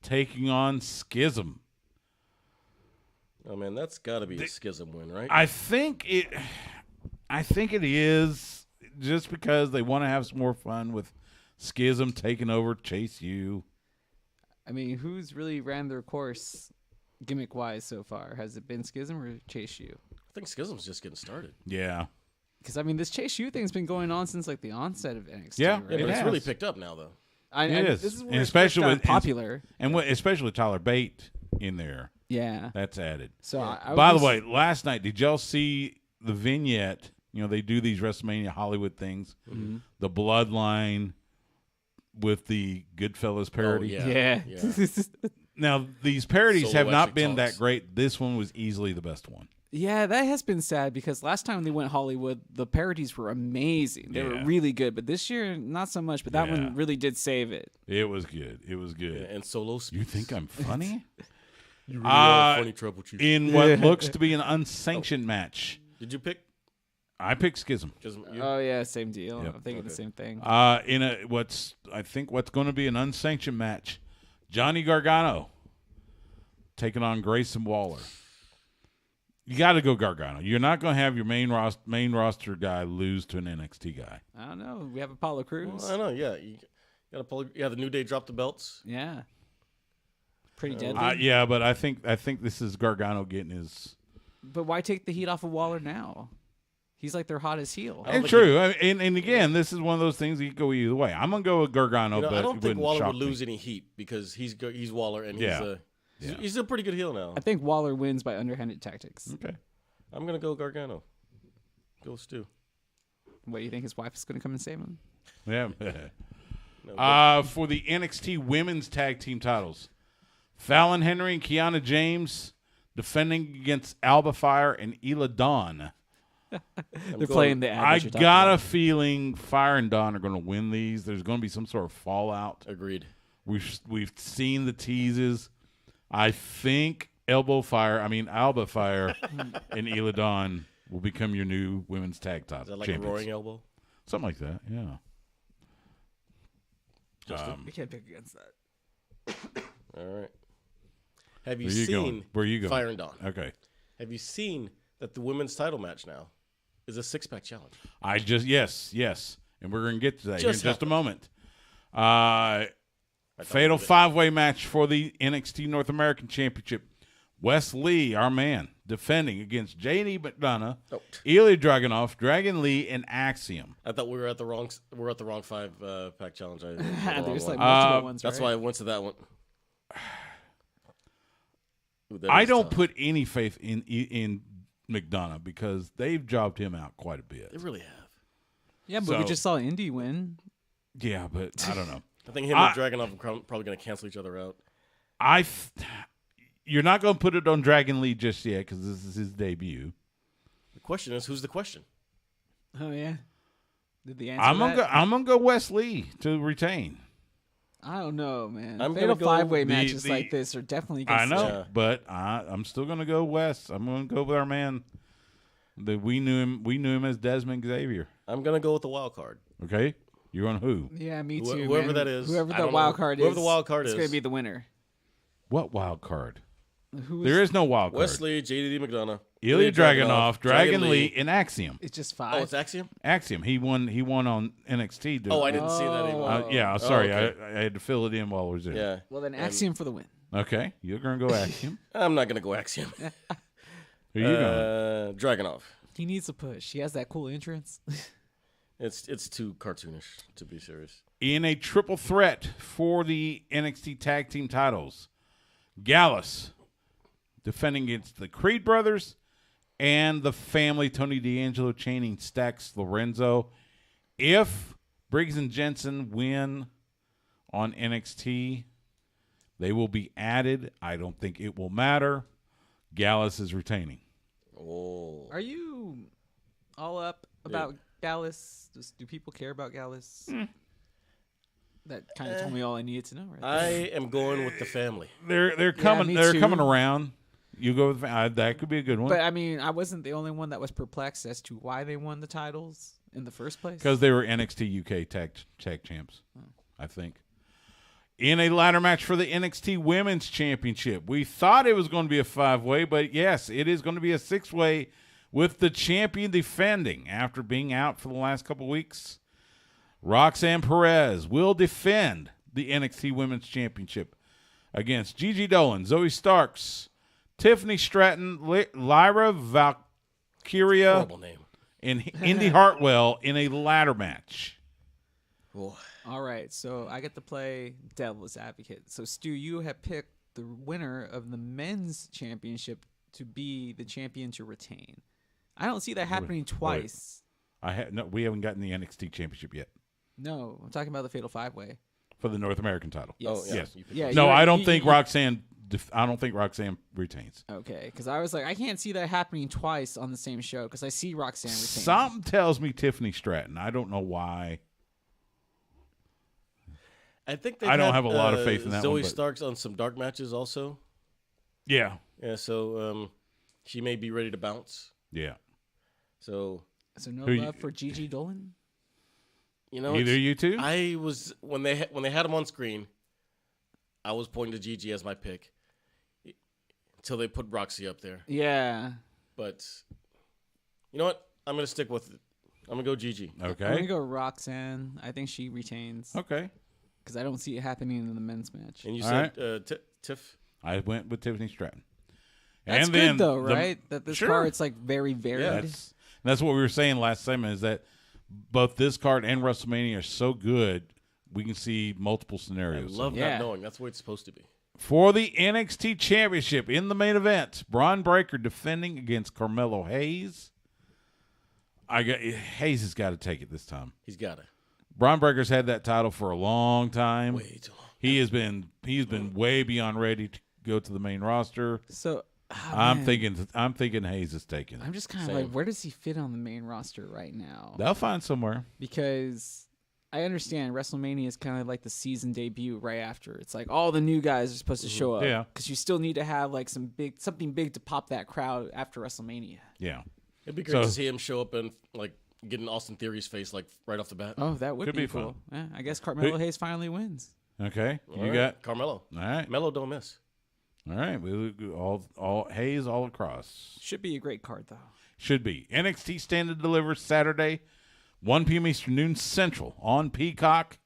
taking on Schism. Oh man, that's got to be a Schism win, right? I think it is, just because they want to have some more fun with Schism taking over Chase U. I mean, who's really ran their course gimmick-wise so far? Has it been Schism or Chase U? I think Schism's just getting started. Yeah. Because, I mean, this Chase U thing's been going on since, like, the onset of NXT, Yeah, right? Yeah, but It it's really has. picked up now, though. It is. This is where And it's especially gotten with- popular. And especially with Tyler Bate in there, Yeah. that's added. So, I By the was- way, last night, did y'all see the vignette? You know, they do these WrestleMania Hollywood things. Mm-hmm. The Bloodline with the Goodfellas parody. yeah. Yeah. Now, these parodies Solo have not actually been talks. that great. This one was easily the best one. Yeah, that has been sad because last time they went Hollywood, the parodies were amazing. They were Yeah. really good, but this year, not so much. But that Yeah. one really did save it. It was good. It was good. Yeah, and Solo speaks. You think I'm funny? You really are funny trouble chief. In what looks to be an unsanctioned match, Did you pick I picked Schism. Schism? You? Oh yeah, same deal. Yep. I'm thinking the Okay. same thing. In what's going to be an unsanctioned match, Johnny Gargano taking on Grayson Waller. You got to go Gargano. You're not going to have your main roster guy lose to an NXT guy. I don't know. We have Apollo Crews. Well, I know. Yeah, you got to. Yeah, the New Day dropped the belts. Yeah. Pretty deadly. Yeah, but I think this is Gargano getting his. But why take the heat off of Waller now? He's like their hottest heel. And true. And again, this is one of those things that you can go either way. I'm going to go with Gargano, but I don't think Waller would me. lose any heat because he's Waller and Yeah. he's a pretty good heel now. I think Waller wins by underhanded tactics. Okay. I'm gonna go Gargano. Go Stu. What, you think his wife is going to come and save him? Yeah. No, For the NXT Women's Tag Team titles, Fallon Henry and Kiana James defending against Alba Fire and Ela Dawn. They're playing the ad I that you're talking got a about. feeling Fire and Dawn are going to win these. There's going to be some sort of fallout. Agreed. We've seen the teases. I think Alba Fire and Ela Dawn will become your new women's tag title Is that like champions. a roaring elbow? Something like that, yeah. We can't pick against that. All right. Have you Where you seen going? Where you going? Fire and Dawn? Okay. Have you seen that the women's title match now is a 6-pack challenge? Yes. And we're going to get to that here in Just just a happened. moment. thought Fatal we did. 5-way match for the NXT North American Championship. Wes Lee, our man, defending against J.D. McDonough, Oh. Ilya Dragunov, Dragon Lee, and Axiom. I thought we were at the wrong 5-pack challenge. I There's went like the wrong one. multiple ones, That's right? why I went to that one. Ooh, that I is don't tough. put any faith in McDonough because they've jobbed him out quite a bit. They really have. Yeah, but we So- just saw Indy win. Yeah, but I don't know. I think him and Dragunov are probably going to cancel each other out. You're not going to put it on Dragon Lee just yet because this is his debut. The question is, who's the question? Oh, yeah. Did the answer I'm that? gonna go Wes Lee to retain. I don't know, man. I'm Fatal gonna go 5-way the- matches the- like this are definitely I against know, Yeah. but I'm still gonna go Wes. I'm gonna go with our man. We knew him as Desmond Xavier. I'm going to go with the wild card. Okay, you're on who? Yeah, me Wh- too. whoever man. that is, Whoever I the don't wild know. card Whoever is. the wild card it's is. going to be the winner. What wild card? Who There is no wild card. Wesley, JD McDonough, Ilya Dragunov, Dragon Lee, and Axiom. It's just Oh, 5. it's Axiom? Axiom. He won on NXT. Dude. Oh, I didn't see that anymore. Yeah, sorry. okay. I had to fill it in while I was there. Yeah. Well, then Axiom for the win. Okay, you're gonna go Axiom. I'm not going to go Axiom. Who you going? Dragunov. He needs a push. He has that cool entrance. It's too cartoonish, to be serious. In a triple threat for the NXT Tag Team titles, Gallus defending against the Creed brothers and the family, Tony D'Angelo, Channing Stacks, Lorenzo. If Briggs and Jensen win on NXT, they will be added. I don't think it will matter. Gallus is retaining. Oh. Are you all up about Gallus? Do people care about Gallus? That kind of told me all I needed to know, right? I am going with the family. They're coming. me They're too. coming around. You go with that could be a good one But I mean, I wasn't the only one that was perplexed as to why they won the titles in the first place. because they were NXT UK tag champs. I think. In a ladder match for the NXT Women's Championship, we thought it was going to be a 5-way, but yes, it is going to be a 6-way with the champion defending after being out for the last couple weeks. Roxanne Perez will defend the NXT Women's Championship against Gigi Dolan, Zoe Starks, Tiffany Stratton, Lyra Valkyria, Horrible name. and Indy Hartwell in a ladder match. Oh. All right, so I get to play devil's advocate. So Stu, you have picked the winner of the men's championship to be the champion to retain. I don't see that happening twice. We haven't gotten the NXT Championship yet No, I'm talking about the Fatal 5-way. for the North American title. Yes. Oh, yeah. Yes. You picked Yeah. No, you- I don't you- think you- Roxanne. I don't think Roxanne retains. Okay, because I was like, I can't see that happening twice on the same show because I see Roxanne retain. Something tells me Tiffany Stratton. I don't know why. I think I don't have a lot of faith in that Zoe one, but- Starks on some dark matches also. Yeah. Yeah, so she may be ready to bounce. Yeah. So, So no Who you- love for Gigi Dolan? you know, Either you two. I was when they had him on screen, I was pointing to Gigi as my pick until they put Roxy up there. Yeah. But you know what? I'm gonna stick with it. I'm gonna go Gigi. I'm Okay. gonna go Roxanne. I think she retains Okay. because I don't see it happening in the men's match. And you All said Tiff. I went with Tiffany Stratton. That's and good then though, the- right? That this Sure. card's like very varied. That's what we were saying last segment is that both this card and WrestleMania are so good, we can see multiple I scenarios. love Yeah. not knowing. That's the way it's supposed to be. For the NXT Championship in the main event, Braun Breaker defending against Carmelo Hayes. Hayes has got to take it this time. He's got it. Braun Breaker's had that title for a long time. Way too long. He's been way beyond ready to go to the main roster. So I'm man, thinking Hayes is taking it. I'm just kind of Same. like, where does he fit on the main roster right now? They'll find somewhere. Because I understand WrestleMania is kind of like the season debut right after. It's like all the new guys are supposed to show up. Yeah. Because you still need to have like something big to pop that crowd after WrestleMania. Yeah. It'd be great So- to see him show up and like get in Austin Theory's face like right off the bat. Oh, that would Could be be cool. fun. Yeah, I guess Carmelo Hayes finally wins. Okay. All You right. got Carmelo. all right. Melo don't miss. All right. We all Hayes all across. Should be a great card though. Should be. NXT Stand and Deliver Saturday, 1 p.m. Eastern, noon Central on Peacock.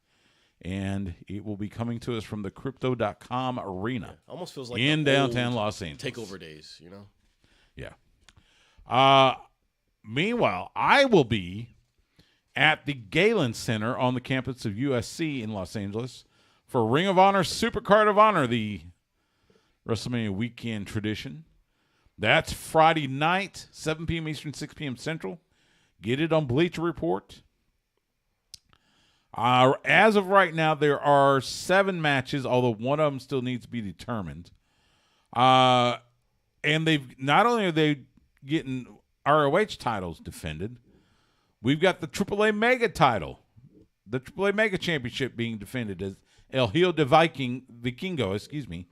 And it will be coming to us from the Crypto.com arena Almost feels like in the downtown old Los Angeles. takeover days, you know? Yeah. Meanwhile, I will be at the Galen Center on the campus of USC in Los Angeles for Ring of Honor Supercard of Honor, the WrestleMania weekend tradition. That's Friday night, 7 p.m. Eastern, 6 p.m. Central. Get it on Bleacher Report. As of right now, there are 7 matches, although one of them still needs to be determined. And not only are they getting ROH titles defended, we've got the AAA Mega title, the AAA Mega Championship being defended as El Hijo del Vikingo,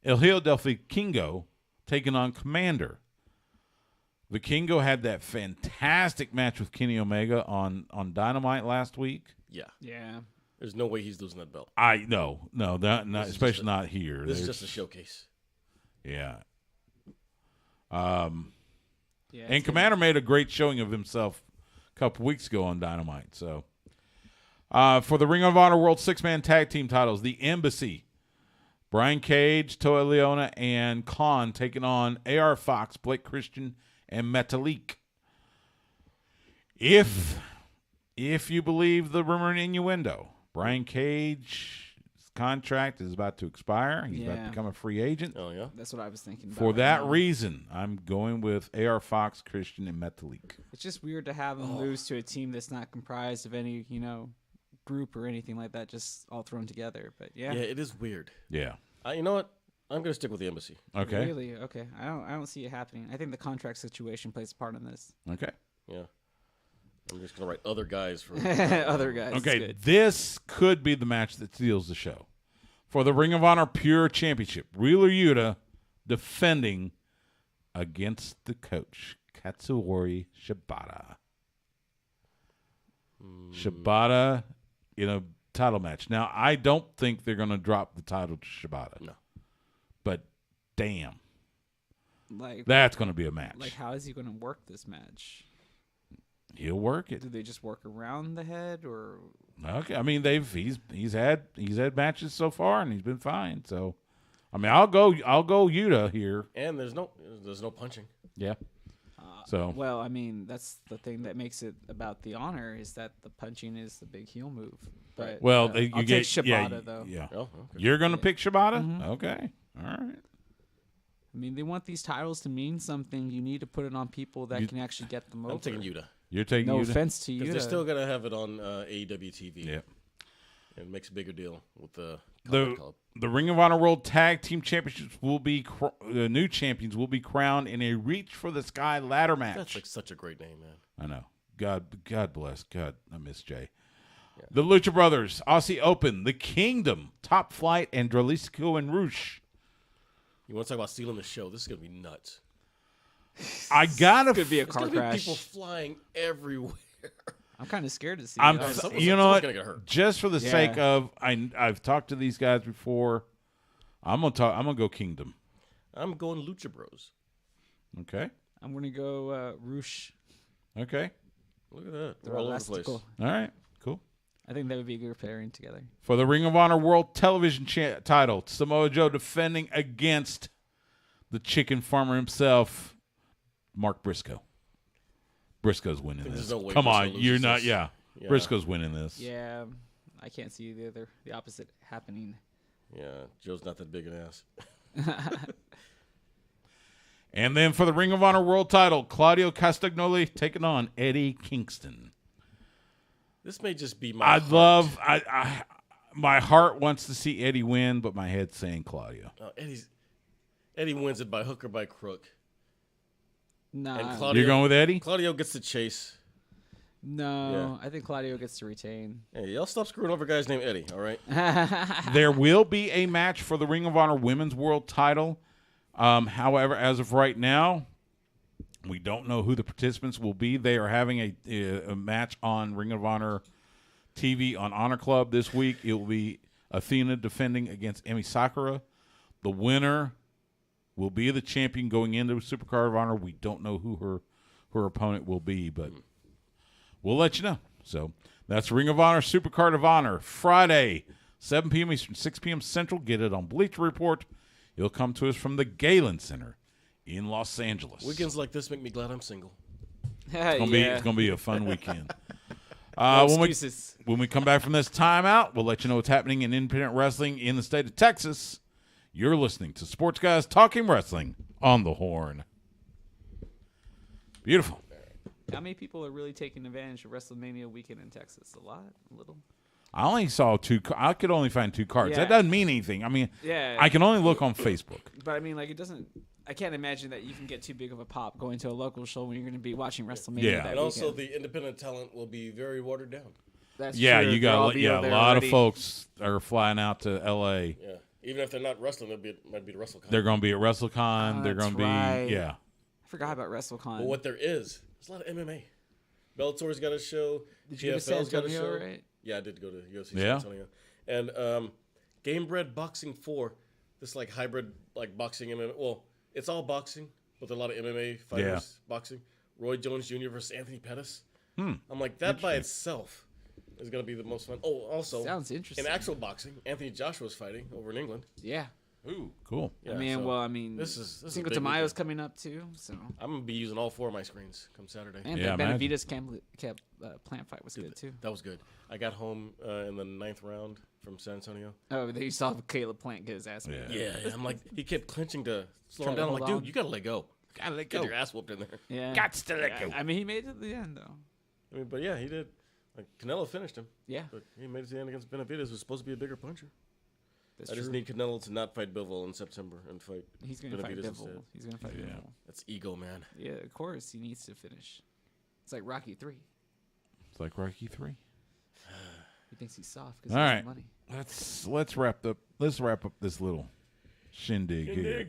El Hijo del Vikingo taking on Commander. Vikingo had that fantastic match with Kenny Omega on Dynamite last week. Yeah. Yeah. There's no way he's losing that belt. No, not This is especially just not here. This is There's- just a showcase. yeah. Yeah. And Commander made a great showing of himself a couple weeks ago on Dynamite. So, for the Ring of Honor World 6-Man Tag Team titles, the Embassy, Brian Cage, Toa Leona, and Khan taking on AR Fox, Blake Christian, and Metalik. If you believe the rumor and innuendo, Brian Cage's contract is about to expire. He's about to Yeah. become a free agent. Oh, yeah? That's what I was thinking. For about that right now. reason, I'm going with AR Fox, Christian, and Metalik. It's just weird to have him lose to a team that's not comprised of any, group or anything like that, just all thrown together. But yeah, Yeah, it is weird. Yeah. You know what? I'm going to stick with the Embassy. Okay. really, okay. I don't see it happening. I think the contract situation plays a part in this. Okay. Yeah. I'm just going to write other guys for. Other guys, it's Okay. good. This could be the match that steals the show. For the Ring of Honor Pure Championship, Wheeler Yuta defending against the coach, Katsuyori Shibata. Shibata in a title match. Now, I don't think they're going to drop the title to Shibata. No. But damn, Like, that's going to be a match. how is he going to work this match? He'll work it. Do they just work around the head, or Okay, I mean he's had matches so far and he's been fine. So, I mean I'll go Yuta here. And there's no punching. Yeah. So well, I mean that's the thing that makes it about the honor is that the punching is the big heel move. But well I'll you take get Shibata though. Yeah. Oh, okay. You're gonna pick Shibata? Okay. All right. I mean, they want these titles to mean something. You need to put it on people that can actually get them over. I'm taking Yuta. You're taking No Yuta? offense to you. Because they're still going to have it on AEW TV. Yeah. And it makes a bigger deal with the Combat Club. The Ring of Honor World Tag Team Championships will be the new champions will be crowned in a Reach for the Sky ladder match. That's like such a great name, man. I know. God bless. God, I miss Jay. Yeah. The Lucha Brothers, Aussie Open, The Kingdom, Top Flight, and Dralisco and Roosh. You want to talk about stealing the show? This is going to be nuts. I gotta. could be a There's car going to be crash. people flying everywhere. I'm kind of scared to see. I'm. it. someone's- You know someone's what? gonna get hurt. Just for the Yeah. sake of, I've talked to these guys before. I'm gonna go Kingdom. I'm going Lucha Bros. Okay. I'm gonna go Roosh. Okay. Look at that. They're They're all over the place. elastical. All right. Cool. I think that would be a good pairing together. For the Ring of Honor World Television title, Samoa Joe defending against the chicken farmer himself, Mark Briscoe. Briscoe's winning think this. there's no way Come Briscoe on, loses you're not. this. Yeah. Yeah. Briscoe's winning this. Yeah, I can't see the opposite happening. Yeah, Joe's not that big an ass. And then for the Ring of Honor World title, Claudio Castagnoli taking on Eddie Kingston. This may just be my. I my heart wants to see Eddie win, but my head's saying Claudio. Eddie wins it by hook or by crook. Nah, And Claudio, You're going with Eddie? Claudio gets the chase. no, I think Claudio gets to retain. Hey, y'all stop screwing over guys named Eddie, all right? There will be a match for the Ring of Honor Women's World title. However, as of right now, we don't know who the participants will be. They are having a match on Ring of Honor TV on Honor Club this week. It will be Athena defending against Emi Sakura. The winner will be the champion going into Supercard of Honor. We don't know who her opponent will be, but we'll let you know. So that's Ring of Honor Supercard of Honor, Friday, 7 p.m. Eastern, 6 p.m. Central. Get it on Bleacher Report. It'll come to us from the Galen Center in Los Angeles. Weekends like this make me glad I'm single. It's gonna be a fun weekend. No when excuses. we come back from this timeout, we'll let you know what's happening in independent wrestling in the state of Texas. You're listening to Sports Guys Talking Wrestling on the Horn. Beautiful. How many people are really taking advantage of WrestleMania weekend in Texas? A lot? A little? I only saw I could only find 2 cards. Yeah. That doesn't mean anything. I mean, Yeah. I can only look on Facebook. But I mean, like, it doesn't. I can't imagine that you can get too big of a pop going to a local show when you're going to be watching WrestleMania. Yeah. that And also, weekend. the independent talent will be very watered down. That's Yeah, true. you They'll all got be a over there lot already. of folks are flying out to L.A. Yeah. Even if they're not wrestling, might be the WrestleCon. They're going to be at WrestleCon. Oh, They're that's going to be right. yeah. I forgot about WrestleCon. Well, what there is, there's a lot of MMA. Bellator's got a show. Did you go to San PFL's got a Antonio, show. right? Yeah, I did go to UFC Yeah. San Antonio. And Game Bred Boxing 4, this like hybrid like boxing MMA. Well, it's all boxing, but there are a lot of MMA fighters boxing. Roy Jones Jr. versus Anthony Pettis. I'm like, that by itself is going to be the most fun. Oh, also, Sounds interesting. in actual boxing, Anthony Joshua's fighting over in England. Yeah. Ooh, cool. Yeah, I mean, so this is a Cinco big de Mayo's weekend. coming up too, so. I'm going to be using all 4 of my screens come Saturday. And Yeah, the imagine. Benavidez plant fight was good too. That was good. I got home in the 9th round from San Antonio. Oh, you saw Caleb Plant get his ass beat. Yeah. Yeah, I'm like, he kept clinching to slow him Trying to down. I'm like, hold on. dude, you gotta let go. Gotta let go. Get your ass whooped in there. Yeah. Gots to let go. I mean, he made it to the end though. I mean, but yeah, he did. Like Canelo finished him, Yeah, but he made it to the end against Benavidez, who's supposed to be a bigger puncher. that's I true. just need Canelo to not fight Bivol in September and fight. He's gonna fight Benavidez Bivol. instead. He's gonna fight Bivol. That's ego, man. Yeah, of course he needs to finish. It's like Rocky 3. It's like Rocky 3. He thinks he's soft because All he right. has money. Let's wrap up this little shindig here.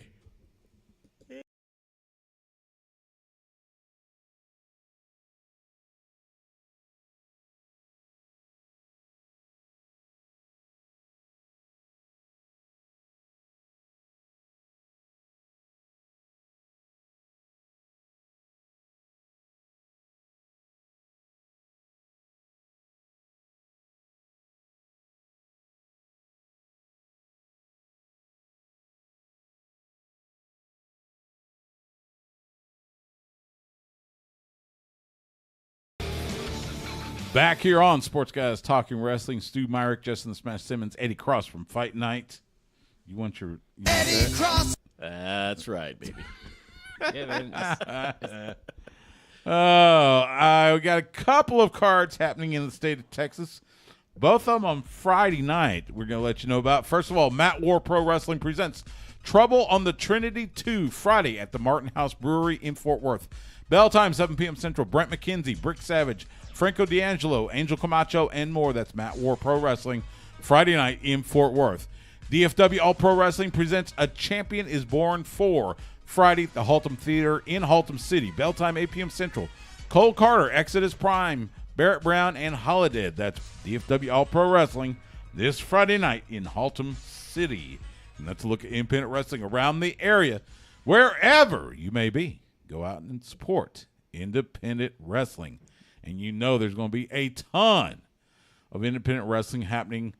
Back here on Sports Guys Talking Wrestling, Stu Myrick, Justin the Smash Simmons, Eddie Cross from Fight Night. You want Eddie Cross. That's right, baby. Yeah, man. We got a couple of cards happening in the state of Texas. Both of them on Friday night. We're going to let you know about. First of all, Matt War Pro Wrestling presents Trouble on the Trinity 2 Friday at the Martin House Brewery in Fort Worth. Bell time, 7 p.m. Central. Brent McKenzie, Brick Savage, Franco D'Angelo, Angel Camacho, and more. That's Matt War Pro Wrestling Friday night in Fort Worth. DFW All Pro Wrestling presents A Champion is Born 4 Friday at the Haltom Theater in Haltom City. Bell time, 8 p.m. Central. Cole Carter, Exodus Prime, Barrett Brown, and Holiday. That's DFW All Pro Wrestling this Friday night in Haltom City. And that's a look at independent wrestling around the area, wherever you may be. go out and support independent wrestling. And you know there's going to be a ton of independent wrestling happening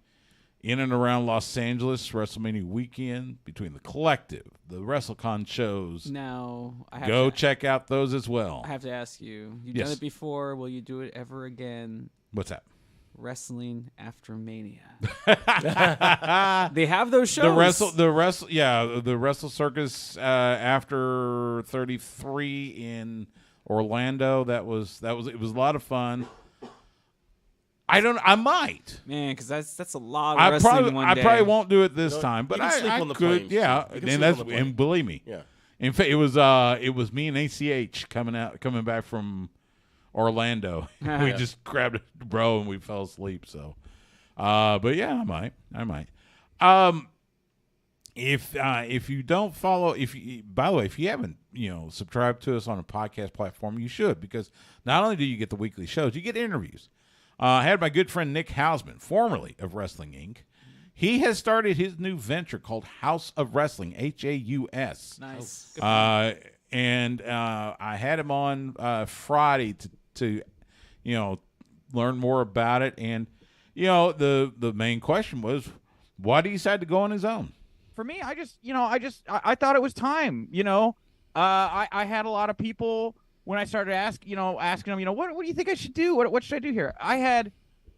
in and around Los Angeles WrestleMania weekend between the Collective, the WrestleCon shows. Now, Go check out those as well. I have to ask you. You've Yes. done it before. Will you do it ever again? What's that? Wrestling After Mania. They have those shows. The Wrestle Circus after 33 in Orlando. It was a lot of fun. I might. Man, because that's a lot of wrestling in one day. I probably won't do it this time, but you can sleep I on the could. planes, Yeah, too. You can and sleep on the plane. and believe me. Yeah. In fact, it was me and ACH coming back from Orlando. We just grabbed a bro and we fell asleep. So, but yeah, I might. If you don't follow, by the way, if you haven't, subscribed to us on a podcast platform, you should, because not only do you get the weekly shows, you get interviews. I had my good friend Nick Hausman, formerly of Wrestling Inc. He has started his new venture called House of Wrestling, Haus. Nice. And I had him on Friday to learn more about it. And the main question was, why did he decide to go on his own? For me, I thought it was time. I had a lot of people when I started asking them, what do you think I should do? What should I do here? I had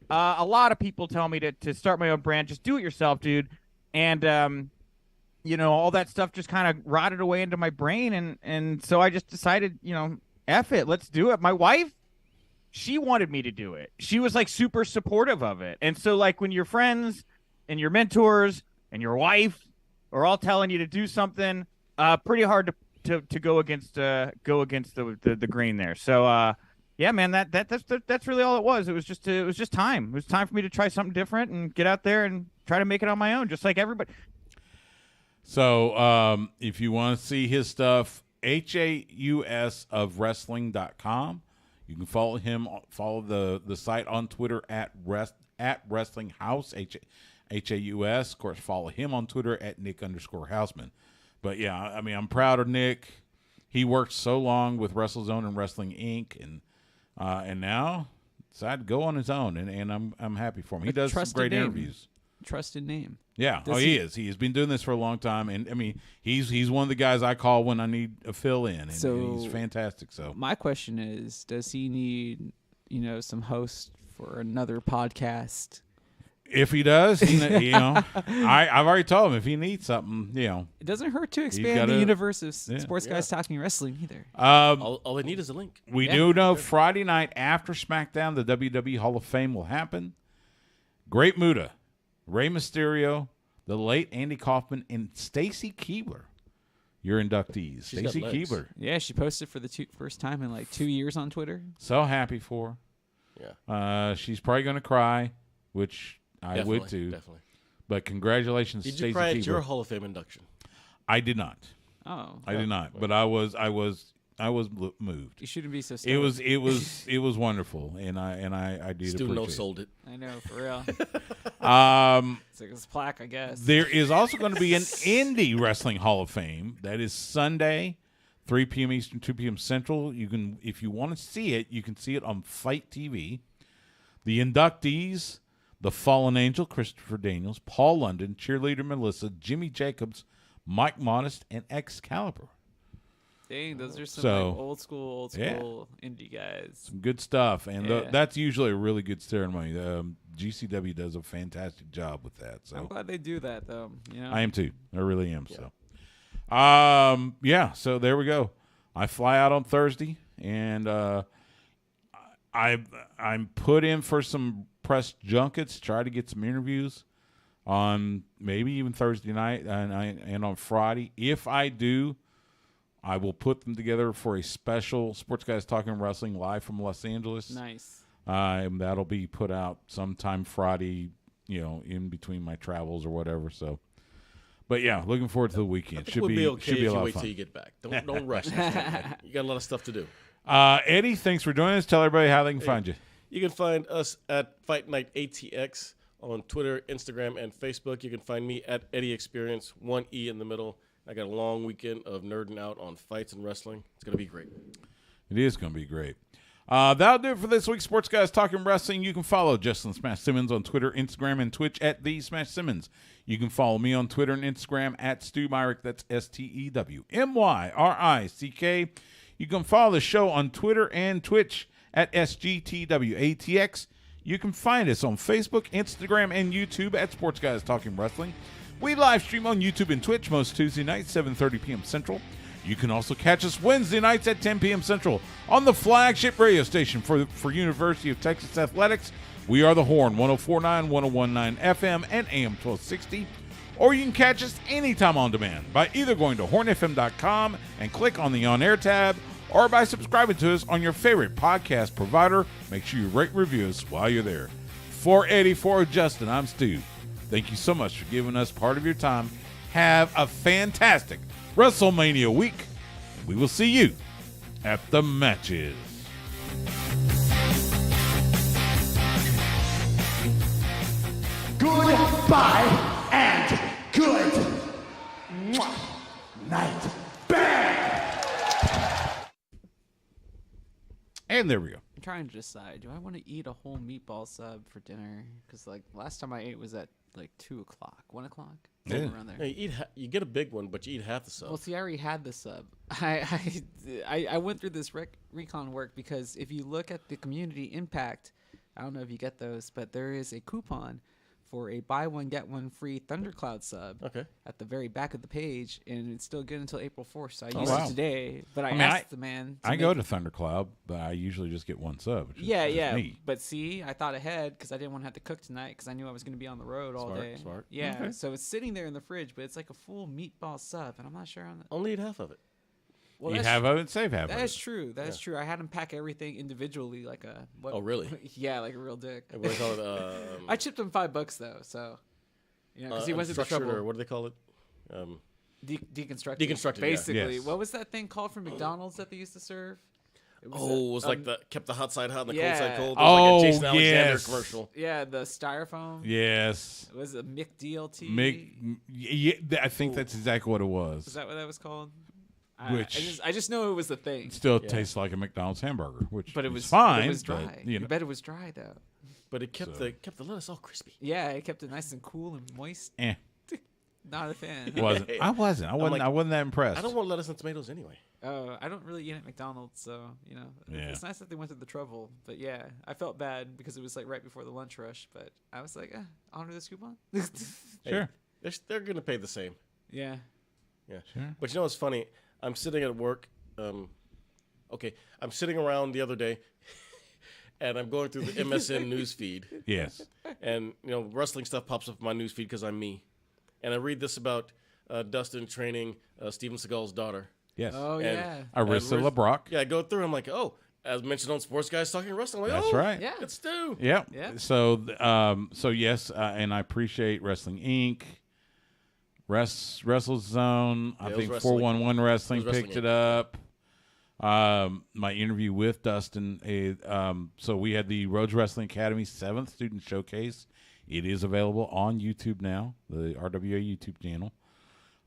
a lot of people tell me to start my own brand. Just do it yourself, dude. And all that stuff just kind of rotted away into my brain, and so I just decided, F it, let's do it. My wife, she wanted me to do it. She was like super supportive of it. And so like when your friends and your mentors and your wife are all telling you to do something, pretty hard to go against the grain there. So yeah, man, that's really all it was. It was just time. It was time for me to try something different and get out there and try to make it on my own, just like everybody. So if you want to see his stuff, HAUS of wrestling.com. You can follow him, follow the site on Twitter at Wrestling House, HAUS. Of course, follow him on Twitter at Nick_Hausman. But yeah, I mean, I'm proud of Nick. He worked so long with WrestleZone and Wrestling Inc. and now decided to go on his own, and I'm happy for him. He does some great interviews. Trusted name. Yeah. He is. He has been doing this for a long time, and I mean, he's one of the guys I call when I need a fill in, and he's fantastic. So my question is, does he need some host for another podcast? If he does, I've already told him if he needs something, It doesn't hurt to expand the universe of sports guys talking wrestling either. All they need is a link. We do know Friday night after SmackDown, the WWE Hall of Fame will happen. Great Muta, Rey Mysterio, the late Andy Kaufman, and Stacy Keibler, your inductees. Stacy Keibler. Yeah, she posted for the first time in like 2 years on Twitter. So happy for her. Yeah. She's probably going to cry, which I would too. Definitely. But congratulations, Stacy Keibler. Did you cry at your Hall of Fame induction? I did not. Oh. I did not. But I was moved. You shouldn't be so stoked. It was wonderful, and I did Stu appreciate sold it. I know, for real. It's like this plaque, I guess. There is also going to be an Indie Wrestling Hall of Fame. That is Sunday, 3 p.m. Eastern, 2 p.m. Central. You can, if you want to see it, you can see it on Fight TV. The inductees: The Fallen Angel, Christopher Daniels, Paul London, Cheerleader Melissa, Jimmy Jacobs, Mike Modest, and Excalibur. Dang, those are some like old school indie guys. Some good stuff, and that's usually a really good ceremony. GCW does a fantastic job with that. So I'm glad they do that, though. I am too. I really am. Yeah. So, so there we go. I fly out on Thursday, and I'm put in for some press junkets, try to get some interviews on maybe even Thursday night and on Friday. If I do, I will put them together for a special Sports Guys Talking Wrestling live from Los Angeles. Nice. And that'll be put out sometime Friday, in between my travels or whatever. So, but yeah, looking forward to the weekend. Should be okay should be a if lot you of wait fun. till you get back. Don't rush. You got a lot of stuff to do. Eddie, thanks for joining us. Tell everybody how they can find you. You can find us at Fight Night ATX on Twitter, Instagram, and Facebook. You can find me at Eddie Experience, 1 E in the middle. I got a long weekend of nerding out on fights and wrestling. It's going to be great. It is going to be great. That'll do it for this week, Sports Guys Talking Wrestling. You can follow Justin Smash Simmons on Twitter, Instagram, and Twitch at The Smash Simmons. You can follow me on Twitter and Instagram at Stu Myrick. That's STEWMYRICK. You can follow the show on Twitter and Twitch at SGTWATX. You can find us on Facebook, Instagram, and YouTube at Sports Guys Talking Wrestling. We live stream on YouTube and Twitch most Tuesday nights, 7:30 p.m. Central. You can also catch us Wednesday nights at 10 p.m. Central on the flagship radio station for University of Texas Athletics. We are The Horn, 104.9, 101.9 FM, and AM 1260. Or you can catch us anytime on demand by either going to hornfm.com and click on the On Air tab, or by subscribing to us on your favorite podcast provider. Make sure you rate and review us while you're there. For Eddie, for Justin, I'm Stu. Thank you so much for giving us part of your time. Have a fantastic WrestleMania week. We will see you at the matches. Goodbye and good night. Bang! And there we go. I'm trying to decide. Do I want to eat a whole meatball sub for dinner? Because like last time I ate was at like 2 o'clock, 1 o'clock, Yeah. around there. No, you get a big one, but you eat half the sub. Well, see, I already had the sub. I went through this recon work because if you look at the community impact, I don't know if you get those, but there is a coupon for a buy one get one free Thundercloud sub Okay. at the very back of the page, and it's still good until April 4th. So I Oh, used wow. it today, but I mean, asked the man. I go to Thundercloud, but I usually just get one sub. Which is Yeah, just yeah. me. But see, I thought ahead because I didn't want to have to cook tonight because I knew I was going to be on the road all Smart, day. smart. Yeah. Okay. So it's sitting there in the fridge, but it's like a full meatball sub, and I'm not sure on the. Only eat half of it. Well, You that's have of it, save half of That is it. true. That is true. I had him pack everything individually, like a. What, Oh, really? Yeah, like a real dick. What do they call it? I chipped him $5 though, so. You know, because he went through the unstructured, trouble. or what do they call it? Deconstructed. Deconstructed, yeah. Basically, Yes. what was that thing called from McDonald's that they used to serve? It It was like kept the hot side hot and the cold side yeah. cold. It was like a Jason Oh, Alexander yes. commercial. Yeah, the styrofoam. Yes. It was a McDLT. Yeah, I think that's exactly what it was. Is that what that was called? Which- I just know it was the thing. It still tastes like a McDonald's hamburger, which But it is was fine. It was but, dry. you know, I bet it was dry though. But it kept the lettuce all crispy. Yeah, it kept it nice and cool and moist. eh, Not a fan. wasn't. I wasn't. like, I wasn't that impressed. I don't want lettuce and tomatoes anyway. I don't really eat at McDonald's, so you know, Yeah. it's nice that they went through the trouble. But yeah, I felt bad because it was like right before the lunch rush. But I was like, honor this coupon. Sure. They're gonna pay the same. Yeah. Yeah. Sure. But you know what's funny? I'm sitting at work. I'm sitting around the other day, and I'm going through the MSN news feed, Yes. and you know, wrestling stuff pops up in my news feed because I'm me, and I read this about Dustin training Steven Seagal's daughter. Yes. Oh And- yeah. Arissa and LeBrock. Yeah, I go through. I'm like, oh, as mentioned on Sports Guys Talking Wrestling. I'm like, That's oh, right. Yeah. it's Stu. Yep. Yeah. So yes, and I appreciate Wrestling Inc. Wrestle Zone. I Yeah, it was think Wrestling. 411 Wrestling It was picked Wrestling it up. My interview with Dustin. So we had the Rhodes Wrestling Academy 7th Student Showcase. It is available on YouTube now, the RWA YouTube channel.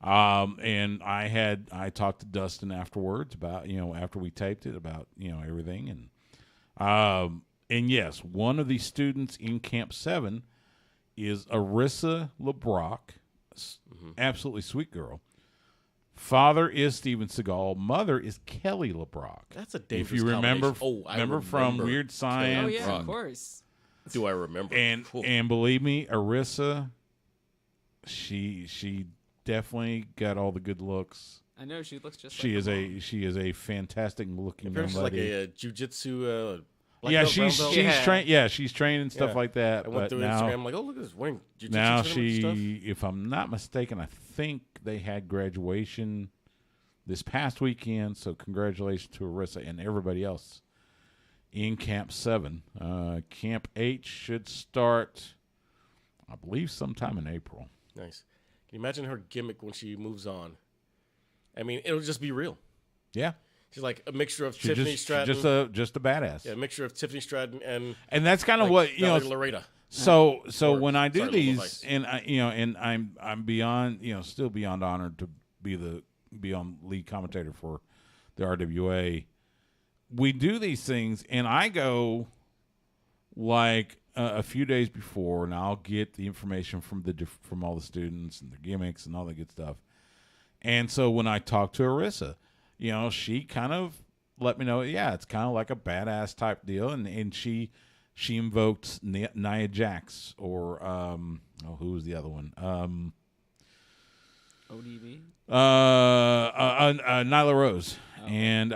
And I talked to Dustin afterwards about, after we taped it, about, everything. And yes, one of the students in Camp 7 is Arissa LeBrock, absolutely sweet girl. Father is Steven Seagal. Mother is Kelly LeBrock. That's a If dangerous you remember, combination. I remember from remember Weird Kelly Science. Oh yeah, LeBrock. of course. Do I remember? And believe me, Arissa, she definitely got all the good looks. I know she looks just. She like is her mom. she is a fantastic looking young apparently she's like lady. a jujitsu. Black Yeah, belt, brown she's belt. Yeah. trained. Yeah, she's trained and stuff Yeah. like that. I went But through now, Instagram. I'm like, oh, look at this wearing jiu-jitsu now tournament stuff. she, if I'm not mistaken, I think they had graduation this past weekend. So congratulations to Arissa and everybody else in Camp 7. Camp 8 should start, I believe, sometime in April. Nice. Can you imagine her gimmick when she moves on? I mean, it'll just be real. Yeah, She's like a mixture of she's Tiffany just Stratton. just a badass. Yeah, a mixture of Tiffany Stratton and And that's kind of what Valerie Loretta. So Or- when I do sorry, these, Levi's. and I'm beyond, still beyond honored to be on lead commentator for the RWA. We do these things, and I go like a few days before, and I'll get the information from all the students and their gimmicks and all that good stuff. And so when I talked to Arissa, she kind of let me know, it's kind of like a badass type deal, and she invoked Nia Jax or who was the other one? ODB. Nyla Rose, and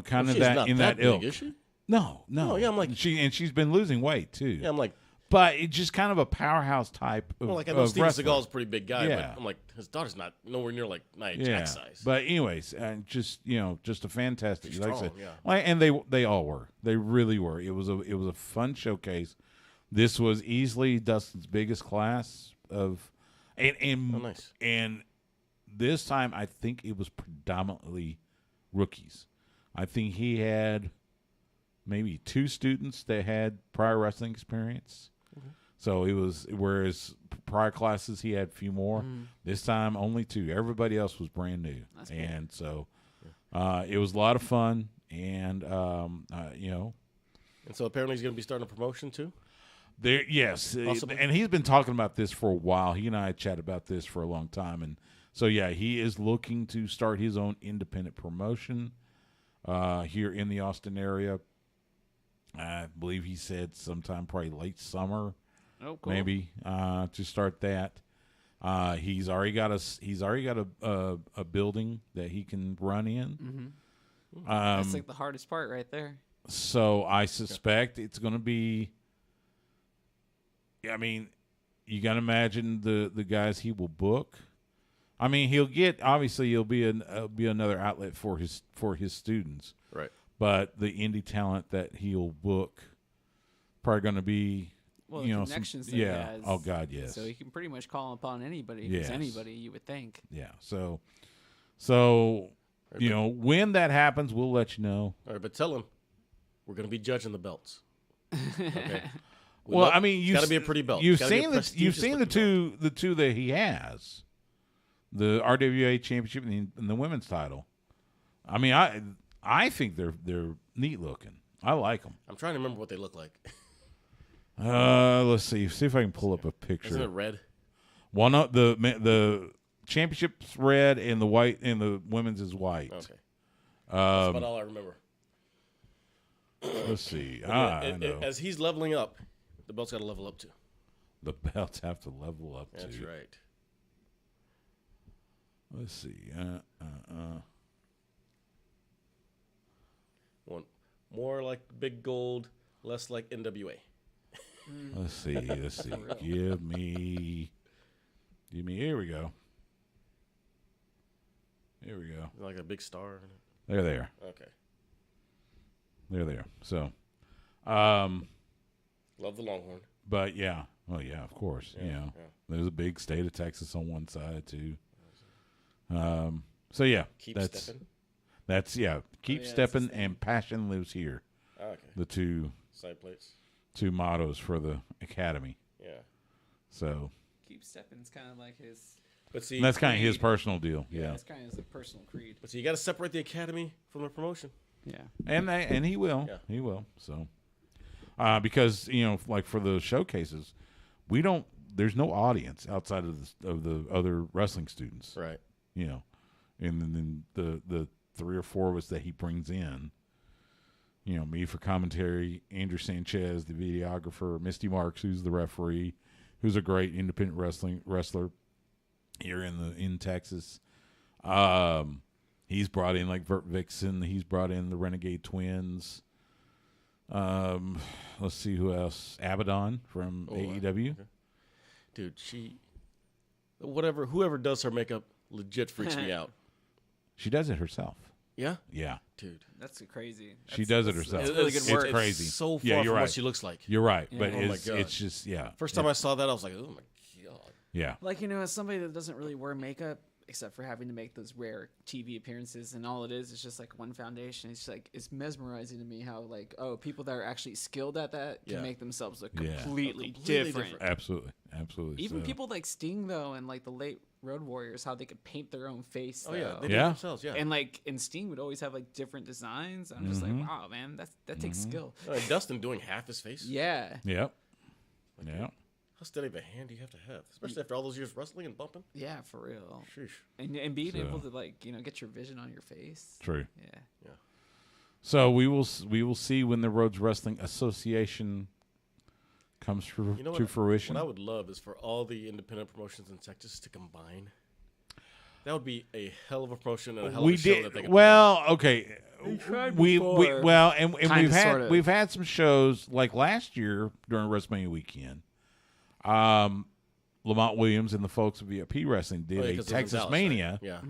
kind of that in that ilk. Is she? No. Oh, yeah, I'm like she's been losing weight too. Yeah, I'm like, but it's just kind of a powerhouse type of. well, like I know Steven wrestler. Seagal's a pretty big guy, Yeah. but I'm like, his daughter's not nowhere near like Nia Jax size. But anyways, just just a fantastic. She's like I strong, said, yeah. and they all were. They really were. It was a fun showcase. This was easily Dustin's biggest class of, and Oh, nice. and this time I think it was predominantly rookies. I think he had maybe 2 students that had prior wrestling experience. So it was, whereas prior classes he had a few more. This time only 2. Everybody else was brand new. That's cool. And so it was a lot of fun. And And so apparently he's going to be starting a promotion too. yes. Possibly. And he's been talking about this for a while. He and I chat about this for a long time. And so, he is looking to start his own independent promotion here in the Austin area. I believe he said sometime probably late summer. Oh, cool. Maybe to start that. He's already got a building that he can run in. That's like the hardest part right there. So I suspect it's going to be. I mean, you got to imagine the guys he will book. I mean, he'll be another outlet for his students. Right. But the indie talent that he'll book probably going to be. Well, the connections that he has. Oh God, yes. So he can pretty much call upon anybody. If it's anybody, you would think. Yeah. So when that happens, we'll let you know. All right, but tell him we're going to be judging the belts. Okay. Well, I mean, it's got to be a pretty belt. You've It's gotta be a seen prestigious the looking belt. two that he has, the RWA Championship and the women's title. I mean, I think they're neat looking. I like them. I'm trying to remember what they look like. Let's see if I can pull up a picture. Isn't it red? One of the championship's red and the white and the women's is white. Okay. That's about all I remember. Let's see. I I know. As he's leveling up, the belt's got to level up too. The belts have to level up That's too. right. Let's see. One more like big gold, less like NWA. Let's see. Give me. Here we go. Like a big star. They're there. Okay. They're there. So, Love the Longhorn. but yeah. Well, yeah, of course. Yeah. There's a big state of Texas on one side too. So yeah, Keep stepping. That's keep that's stepping his name. and passion lives here. Okay. The two Side plates. mottos for the academy. Yeah. So Keep stepping's kind of like his. But see, and that's kind of his personal deal. Yeah. That's kind of his personal creed. But see, you got to separate the academy from the promotion. Yeah. And he will. Yeah. He will. So because like for the showcases, there's no audience outside of the other wrestling students. Right. And then the 3 or 4 of us that he brings in, me for commentary, Andrew Sanchez, the videographer, Misty Marks, who's the referee, who's a great independent wrestler here in Texas. He's brought in like Vert Vixen. He's brought in the Renegade Twins. Let's see who else. Abaddon from AEW. Okay. Dude, whoever does her makeup legit freaks me out. She does it herself. Yeah? Yeah. Dude. That's crazy. She does it herself. That's really good It's work. crazy. It's so far Yeah, you're from right. what she looks like. You're right. Yeah. But Oh my it's God. just, First time I saw that, I was like, oh my God. Yeah. Like, as somebody that doesn't really wear makeup, except for having to make those rare TV appearances, and all it is just like one foundation. It's like, it's mesmerizing to me how like, people that are actually skilled at that can Yeah. make themselves look Yeah. completely Completely different. different. Absolutely. Even So, people like Sting though, and like the late Road Warriors, how they could paint their own face. Oh yeah, though. they did Yeah. themselves. Yeah. And Sting would always have like different designs. I'm just like, wow, man, that takes skill. Dustin doing half his face. Yeah. Yep. Yeah. How steady of a hand do you have to have, especially after all those years wrestling and bumping? Yeah, for real. Sheesh. And being So- able to like get your vision on your face. True. Yeah. So we will see when the Rhodes Wrestling Association comes to fruition. What I would love is for all the independent promotions in Texas to combine. That would be a hell of a promotion and a hell of a show that they could Okay. And we've had some shows like last year during WrestleMania weekend. Lamont Williams and the folks of VIP Wrestling did a Texas Mania. Right? Yeah.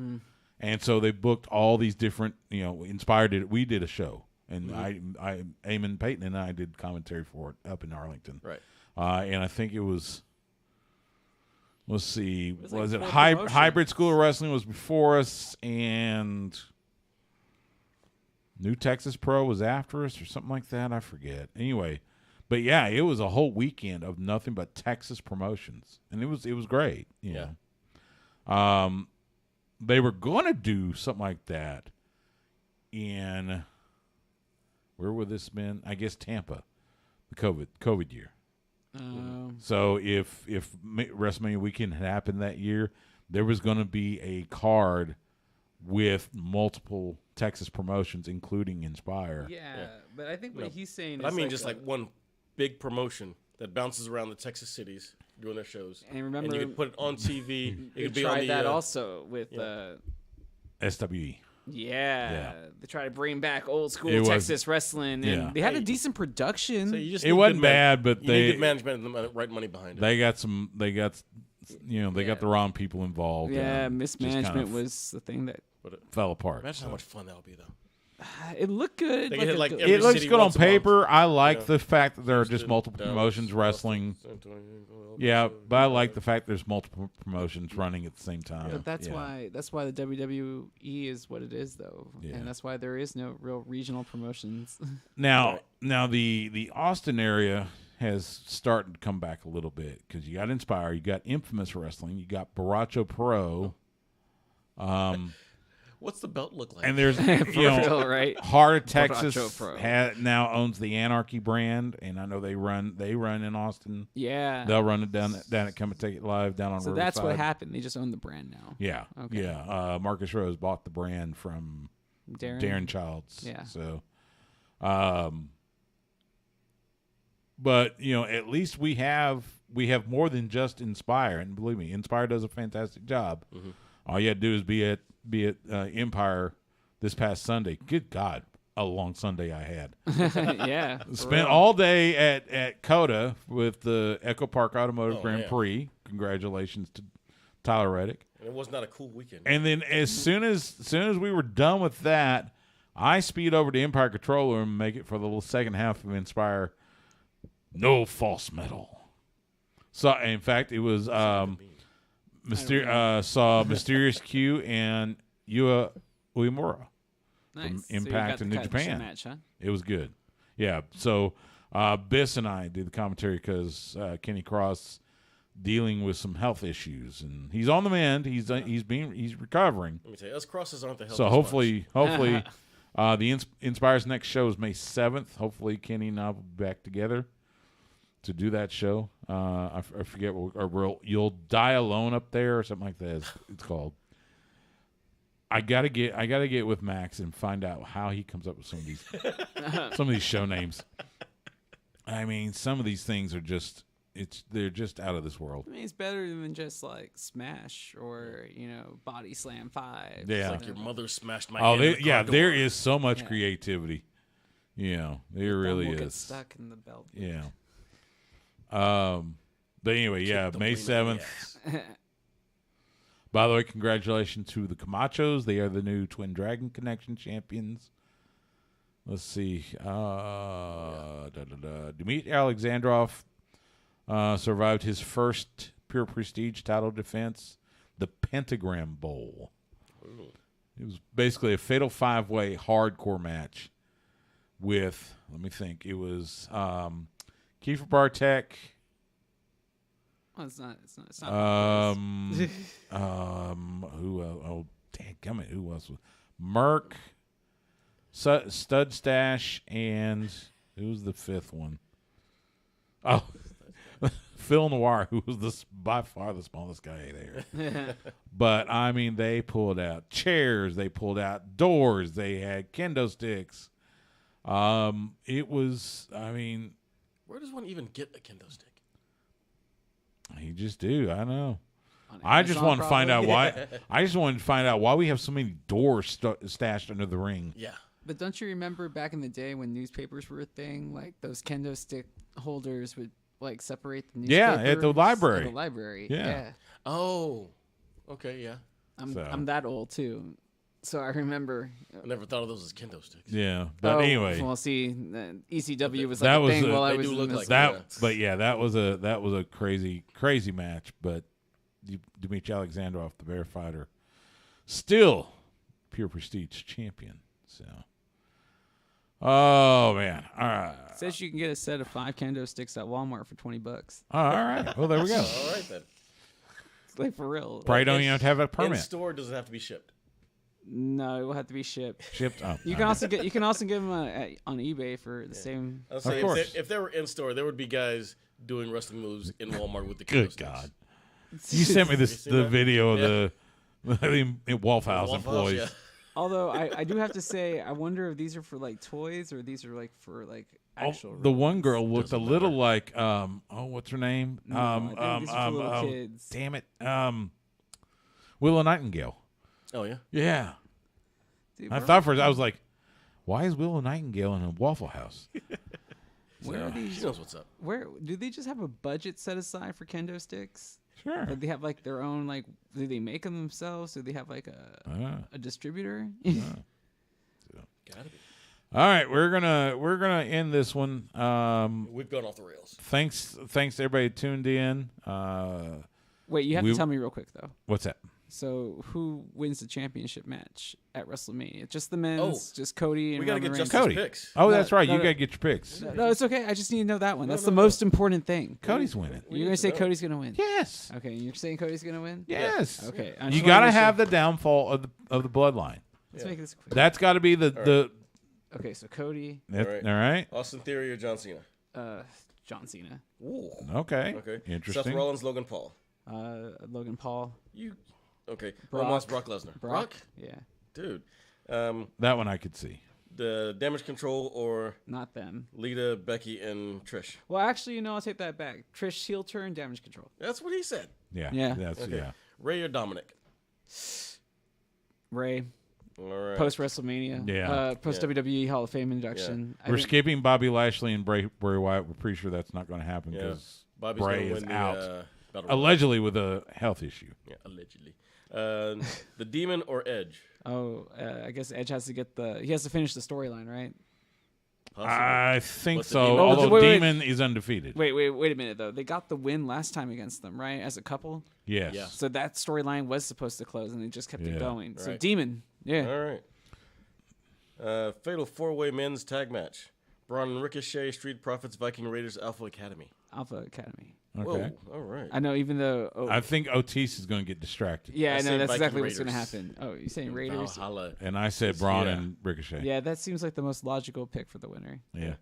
And so they booked all these different, Inspired did. We did a show, and Eamon Payton and I did commentary for it up in Arlington. Right. And I think it was. Let's see, was it 4 Hybrid School of Wrestling was before us, and New Texas Pro was after us, or something like that. I forget. Anyway, but yeah, it was a whole weekend of nothing but Texas promotions, and it was great. You know. They were going to do something like that in, where would this been? I guess Tampa, the COVID year. So if WrestleMania weekend had happened that year, there was going to be a card with multiple Texas promotions, including Inspire. Yeah, but I think what he's saying But is I mean, just like one big promotion that bounces around the Texas cities doing their shows. And remember, you could put it on TV. they could be tried on the, that also with SWE. Yeah, they try to bring back old school It was- Texas wrestling, and yeah. they had a decent production. So you just It need wasn't good bad, but you they need good management and the right money behind it. they got the wrong people involved. yeah, and just mismanagement kind of was the thing that fell apart. Imagine so. how much fun that would be, though. it looked good. They could hit, like, good- every It looks city good on once a month. paper. I like Yeah. the fact that there are just Houston, multiple Dallas, promotions wrestling. San Antonio, Yeah, but I like the fact there's multiple promotions running at the same time. But that's Yeah. why the WWE is what it is, though, Yeah. and that's why there is no real regional promotions. Now the Austin area has started to come back a little bit because you got Inspire, you got Infamous Wrestling, you got Baracho Pro. What's the belt look like? And there's For real, right? Heart of Baracho Texas Pro. now owns the Anarchy brand, and I know they run in Austin. Yeah. They'll run it down at Come and Take It Live down on So Riverside. that's what happened. They just own the brand now. Yeah. Okay. Yeah. Marcus Rose bought the brand from Darren Childs. Yeah. So, but at least we have more than just Inspire, and believe me, Inspire does a fantastic job. Mm-hmm. All you had to do is be at Empire this past Sunday. Good God, a long Sunday I had. Yeah. Spent all day at COTA with the Echo Park Automotive Grand man. Prix. Congratulations to Tyler Reddick. And it was not a cool weekend. And then as soon as we were done with that, I speed over to Empire Control Room and make it for the little second half of Inspire. No false metal. So in fact, it was saw Mysterious Q and Yua Uemura. Nice. Impact so in you New got the Japan. match, huh? It was good. Yeah. So Biss and I did the commentary because Kenny Cross dealing with some health issues, and he's on the mend. He's recovering. Let me tell you, us crosses aren't the healthiest So hopefully, bunch. the Inspire's next show is May 7th. Hopefully, Kenny and I will be back together to do that show. I forget you'll die alone up there or something like that. It's called. I gotta get with Max and find out how he comes up with some of these show names. I mean, some of these things are just they're just out of this world. I mean, it's better than just like Smash or Body Slam 5. Yeah. It's like your mother smashed my Oh, hand in the car door. there is so much Yeah. creativity. There Thumb really will get is. stuck in the belt. Yeah. But anyway, Kick the May wing in the 7th. By the way, congratulations to the Camachos. They are the new Twin Dragon Connection champions. Let's see. Dmitry Alexandrov survived his first Pure Prestige title defense, the Pentagram Bowl. It was basically a fatal 5-way hardcore match with, let me think, it was Kiefer Bartek. Oh, it's not. It's not. Who? Oh, damn it! Who else? Merc, Stud Stash, and who's the fifth one? Oh, Phil Noir, who was by far the smallest guy there. But I mean, they pulled out chairs, they pulled out doors, they had kendo sticks. It was. I mean, where does one even get a kendo stick? You just do. I know. I just want to find out why. I just wanted to find out why we have so many doors stashed under the ring. Yeah. But don't you remember back in the day when newspapers were a thing? Like those kendo stick holders would like separate the newspapers. Yeah, at the library. At the library. Yeah. Yeah. Oh. Okay. Yeah. I'm that old too, so I remember. I never thought of those as kendo sticks. Yeah, but anyway. Well, see, ECW was that like a was thing while I they was do in look this. like that. But yeah, that was a crazy match. But Demetri Alexander off the Bear Fighter, still pure prestige champion. So. Oh man! All right. It says you can get a set of 5 kendo sticks at Walmart for $20. Oh, all right. Well, there we go. All right then. Like for real. Probably don't even have to have a In permit. store, does it have to be shipped? No, it will have to be shipped. Shipped up. You can also get them on eBay for the same. I'll say course. if they were in store, there would be guys doing wrestling moves in Walmart with the kendo Good sticks. God! You sent me the that? video of the Waffle House Waffle employees. House, Although I do have to say, I wonder if these are for like toys or these are like for like actual. The one girl looked Doesn't a little like what's her name? No, I think these are for little kids. Damn it. Willow Nightingale. Oh yeah. Yeah. Dude, I thought first I was like, why is Willow Nightingale in a Waffle House? where are She these? knows what's up. Where do they just have a budget set aside for kendo sticks? Sure. Or they have like their own like? Do they make them themselves? Do they have like a distributor? Gotta be. All right, we're gonna end this one. We've gone off the rails. Thanks to everybody who tuned in. Wait, you have to tell me real quick though. What's that? So who wins the championship match at WrestleMania? Just the men's, just Cody and We gotta Roman get Reigns? Justin's Cody. picks. Oh, that's right. no, You no. gotta get your picks. No, it's okay. I just need to know that one. That's the most important thing. Cody's winning. You're gonna say Cody's gonna win? Yes. Okay, you're saying Cody's gonna win? Yes. Okay. I You just wanna gotta make have sure. the downfall of the bloodline. Let's make this quick. That's got to be the. Okay, so Cody, That, All right. all right. Austin Theory or John Cena? John Cena, Ooh. Okay. Okay. Interesting. Seth Rollins, Logan Paul. Logan Paul, You. Okay. Brock. Omos, Brock Lesnar. Brock. Yeah, Dude. That one I could see. The Damage Control or not them. Lita, Becky, and Trish. Well, actually, I'll take that back. Trish heel turn, Damage Control. That's what he said. Yeah. Yeah. That's Okay. yeah. Ray or Dominic? Ray, All right. post WrestleMania. Yeah. Post WWE Hall of Fame induction. I We're think- skipping Bobby Lashley and Bray Wyatt. We're pretty sure that's not going to happen Yeah. because Bobby's Bray gonna is win out the Battle Royal. allegedly with a health issue. Yeah, allegedly. The Demon or Edge? Oh, I guess Edge has to get he has to finish the storyline, right? Possibly. I think What's the so. Demon? Although wait. Demon is undefeated. Wait a minute though. They got the win last time against them, right? As a couple. Yes. Yeah. So that storyline was supposed to close, and they just kept Yeah. it going. So Right. Demon, yeah. All right. Fatal 4-way men's tag match. Braun and Ricochet, Street Profits, Viking Raiders, Alpha Academy. Alpha Academy. Okay. Whoa. All right. I know, even though. Oh, I think Otis is going to get distracted. yeah, I I know say that's Viking exactly what's going to Raiders. happen. Oh, you saying Raiders? Valhalla. And I said Braun Yeah. and Ricochet. Yeah, that seems like the most logical pick for the winner. Yeah.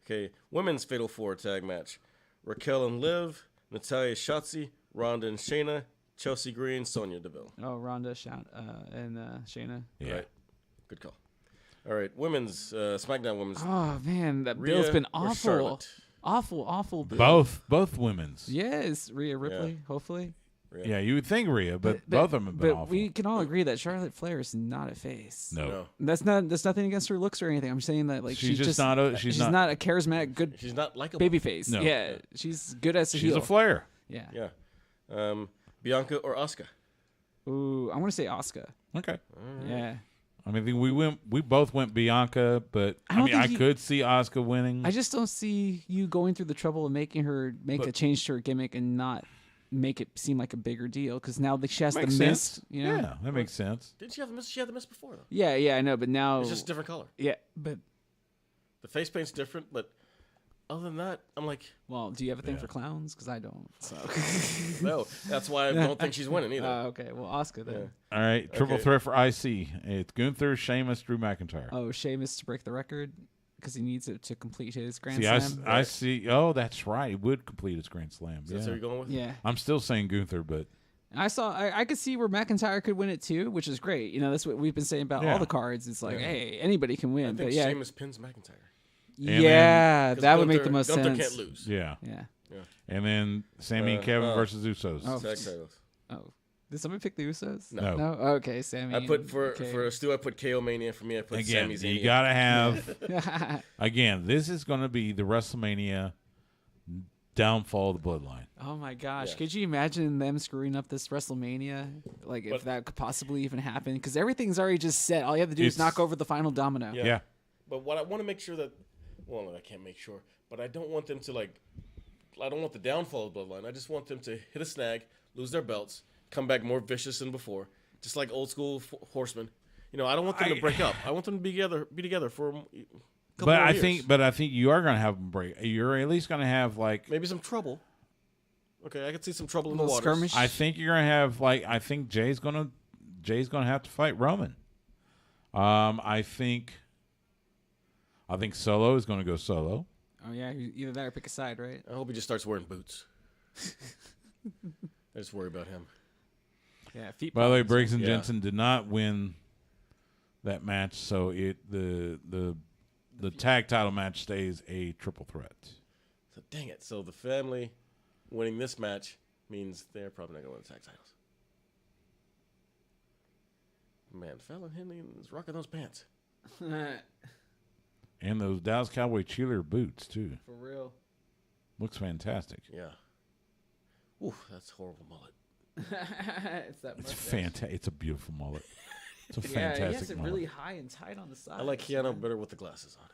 Okay. Women's Fatal 4 tag match. Raquel and Liv, Natalya Shotzi, Ronda and Shayna, Chelsea Green, Sonya Deville. Oh, Ronda, and Shayna. Yeah. Right. Good call. All right. Women's SmackDown Women's. Oh man, that Rhea bill's been or awful, Charlotte? awful bill. Both women's. Yes, Rhea Ripley, hopefully. Yeah, you would think Rhea, but both of them have been but awful. we can all agree that Charlotte Flair is not a face. no. That's nothing against her looks or anything. I'm saying that like She's just not a- she's not- a charismatic good She's not likable. baby face. No. Yeah, she's good as a She's heel. a Flair. Yeah. Yeah. Bianca or Asuka? Ooh, I want to say Asuka. Okay. Yeah. I mean, we both went Bianca, but I I don't mean, think I you- could see Asuka winning. I just don't see you going through the trouble of making her make a change to her gimmick and not make it seem like a bigger deal because now she has Makes the mist. sense. You know? Yeah, that makes sense. Didn't she have the mist? She had the mist before, though. Yeah, I know, but now It's just a different color. yeah, but The face paint's different, but other than that, I'm like, Well, do you have a thing for clowns? Because I don't. So. no. That's why I don't think she's winning either. Okay. Well, Asuka then. Yeah. All right, triple Okay. threat for IC. It's Gunther, Sheamus, Drew McIntyre. Oh, Sheamus to break the record because he needs it to complete his Grand See, Slam. I see. Oh, that's right. He would complete his Grand Slam. That's what you're going with? Yeah. I'm still saying Gunther, but I could see where McIntyre could win it too, which is great. You know, that's what we've been saying about Yeah. all the cards. It's like, hey, anybody can win. I think But yeah, Sheamus pins McIntyre. yeah, 'Cause that would make the Gunther- most Gunther sense. can't lose. yeah. Yeah. And then Sammy and Kevin versus Usos. Oh. Tag titles. Oh, did somebody pick the Usos? No. No. Okay, Sammy. I put for okay. Stu. I put KO Mania. For me, I put Again, Sami Zayn. you got to have. Again, this is going to be the WrestleMania downfall of the bloodline. Oh my gosh! Yeah. Could you imagine them screwing up this WrestleMania? Like if that could possibly even happen? Because everything's already just set. All you have to do is It's- knock over the final domino. Yeah. Yeah. But what I want to make sure that, well, no, I can't make sure, but I don't want them to I don't want the downfall of the bloodline. I just want them to hit a snag, lose their belts, come back more vicious than before, just like old school horsemen. You know, I don't want them to break up. I want them to be together for a couple But more I years. think you are going to have them break. You're at least going to have Maybe some trouble. Okay, I could see some trouble in the Little waters. skirmish. I think you're going to have I think Jay's going to have to fight Roman. I think Solo is going to go solo. Oh yeah, either that or pick a side, right? I hope he just starts wearing boots. I just worry about him. Yeah. Feet. By the way, problems. Briggs and Yeah. Jensen did not win that match, so the tag title match stays a triple threat. So dang it. So the family winning this match means they're probably not going to win the tag titles. Man, Fallon Henley is rocking those pants. And those Dallas Cowboy cheerleader boots too. For real. Looks fantastic. Yeah. Ooh, that's a horrible mullet. It's that. It's mustache. fantastic. It's a beautiful mullet. It's a Yeah, he fantastic has it mullet. really high and tight on the side. I like Keanu better with the glasses on.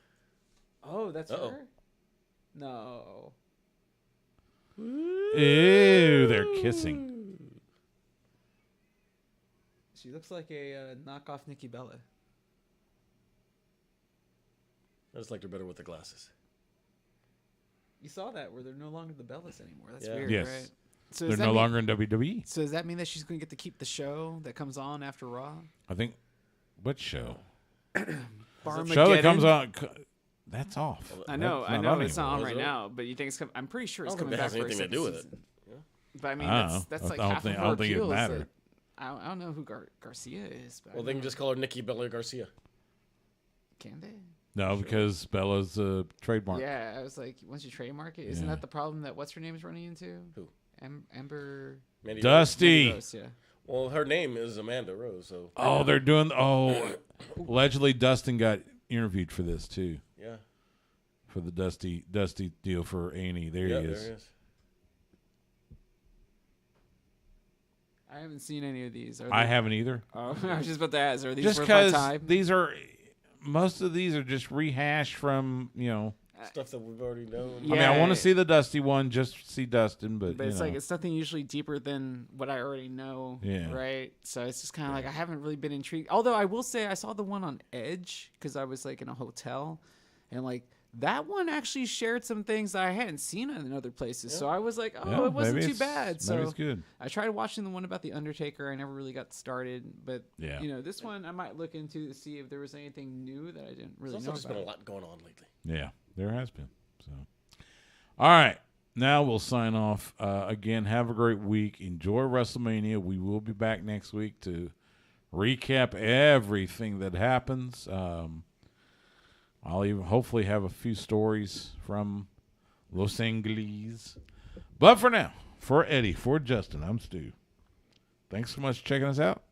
Oh, that's Uh-oh. her. No. Ew, they're kissing. She looks like a knockoff Nikki Bella. I just liked her better with the glasses. You saw that where they're no longer the Bellas anymore. That's Yeah. weird, Yes. right? So They're does that no mean- longer in WWE. So does that mean that she's going to get to keep the show that comes on after Raw? I think. What show? Barmageddon? Show that comes on. That's off. I know, That's I not know on it's not on anymore. right Is it? now, but you think it's coming? I'm pretty sure I it's don't think coming that back has for a anything to second do with it. season. But I mean, I don't that's know. like I don't half think- of I her don't think it appeal is mattered. that- I don't know who Garcia is, but Well, I they can know- just call her Nikki Bella Garcia. can they? No, because Bella's a trademark. Yeah, I was like, once you trademark it, isn't Yeah. that the problem that what's her name is running into? Who? Amber Mandy Dusty. Rose, yeah. Rose. Well, her name is Amanda Rose, so Oh, they're doing. Oh, allegedly Dustin got interviewed for this too, yeah. for the Dusty deal for A&E. There Yeah, he there is. he is. I haven't seen any of these. Are I they- haven't either. Oh, I was just about to ask. Are these Just worth my because time? these are, most of these are just rehashed from Stuff that we've already known. I mean, I want Yeah. to see the Dusty one just to see Dustin, but, But you it's know. like it's nothing usually deeper than what I already know. Yeah. Right. So it's just kind of like I haven't really been intrigued. Although I will say I saw the one on Edge because I was like in a hotel, and like that one actually shared some things that I hadn't seen in other places. So I was like, oh, Yeah, it wasn't maybe too it's- bad. Maybe So it's good. I tried watching the one about the Undertaker. I never really got started, but Yeah. you know, this one I might look into to see if there was anything new that I didn't really There's know also just about. been a lot going on lately. Yeah, there has been. So, all right. Now we'll sign off. Again, have a great week. Enjoy WrestleMania. We will be back next week to recap everything that happens. I'll even hopefully have a few stories from Los Angeles. But for now, for Eddie, for Justin, I'm Stu. Thanks so much for checking us out.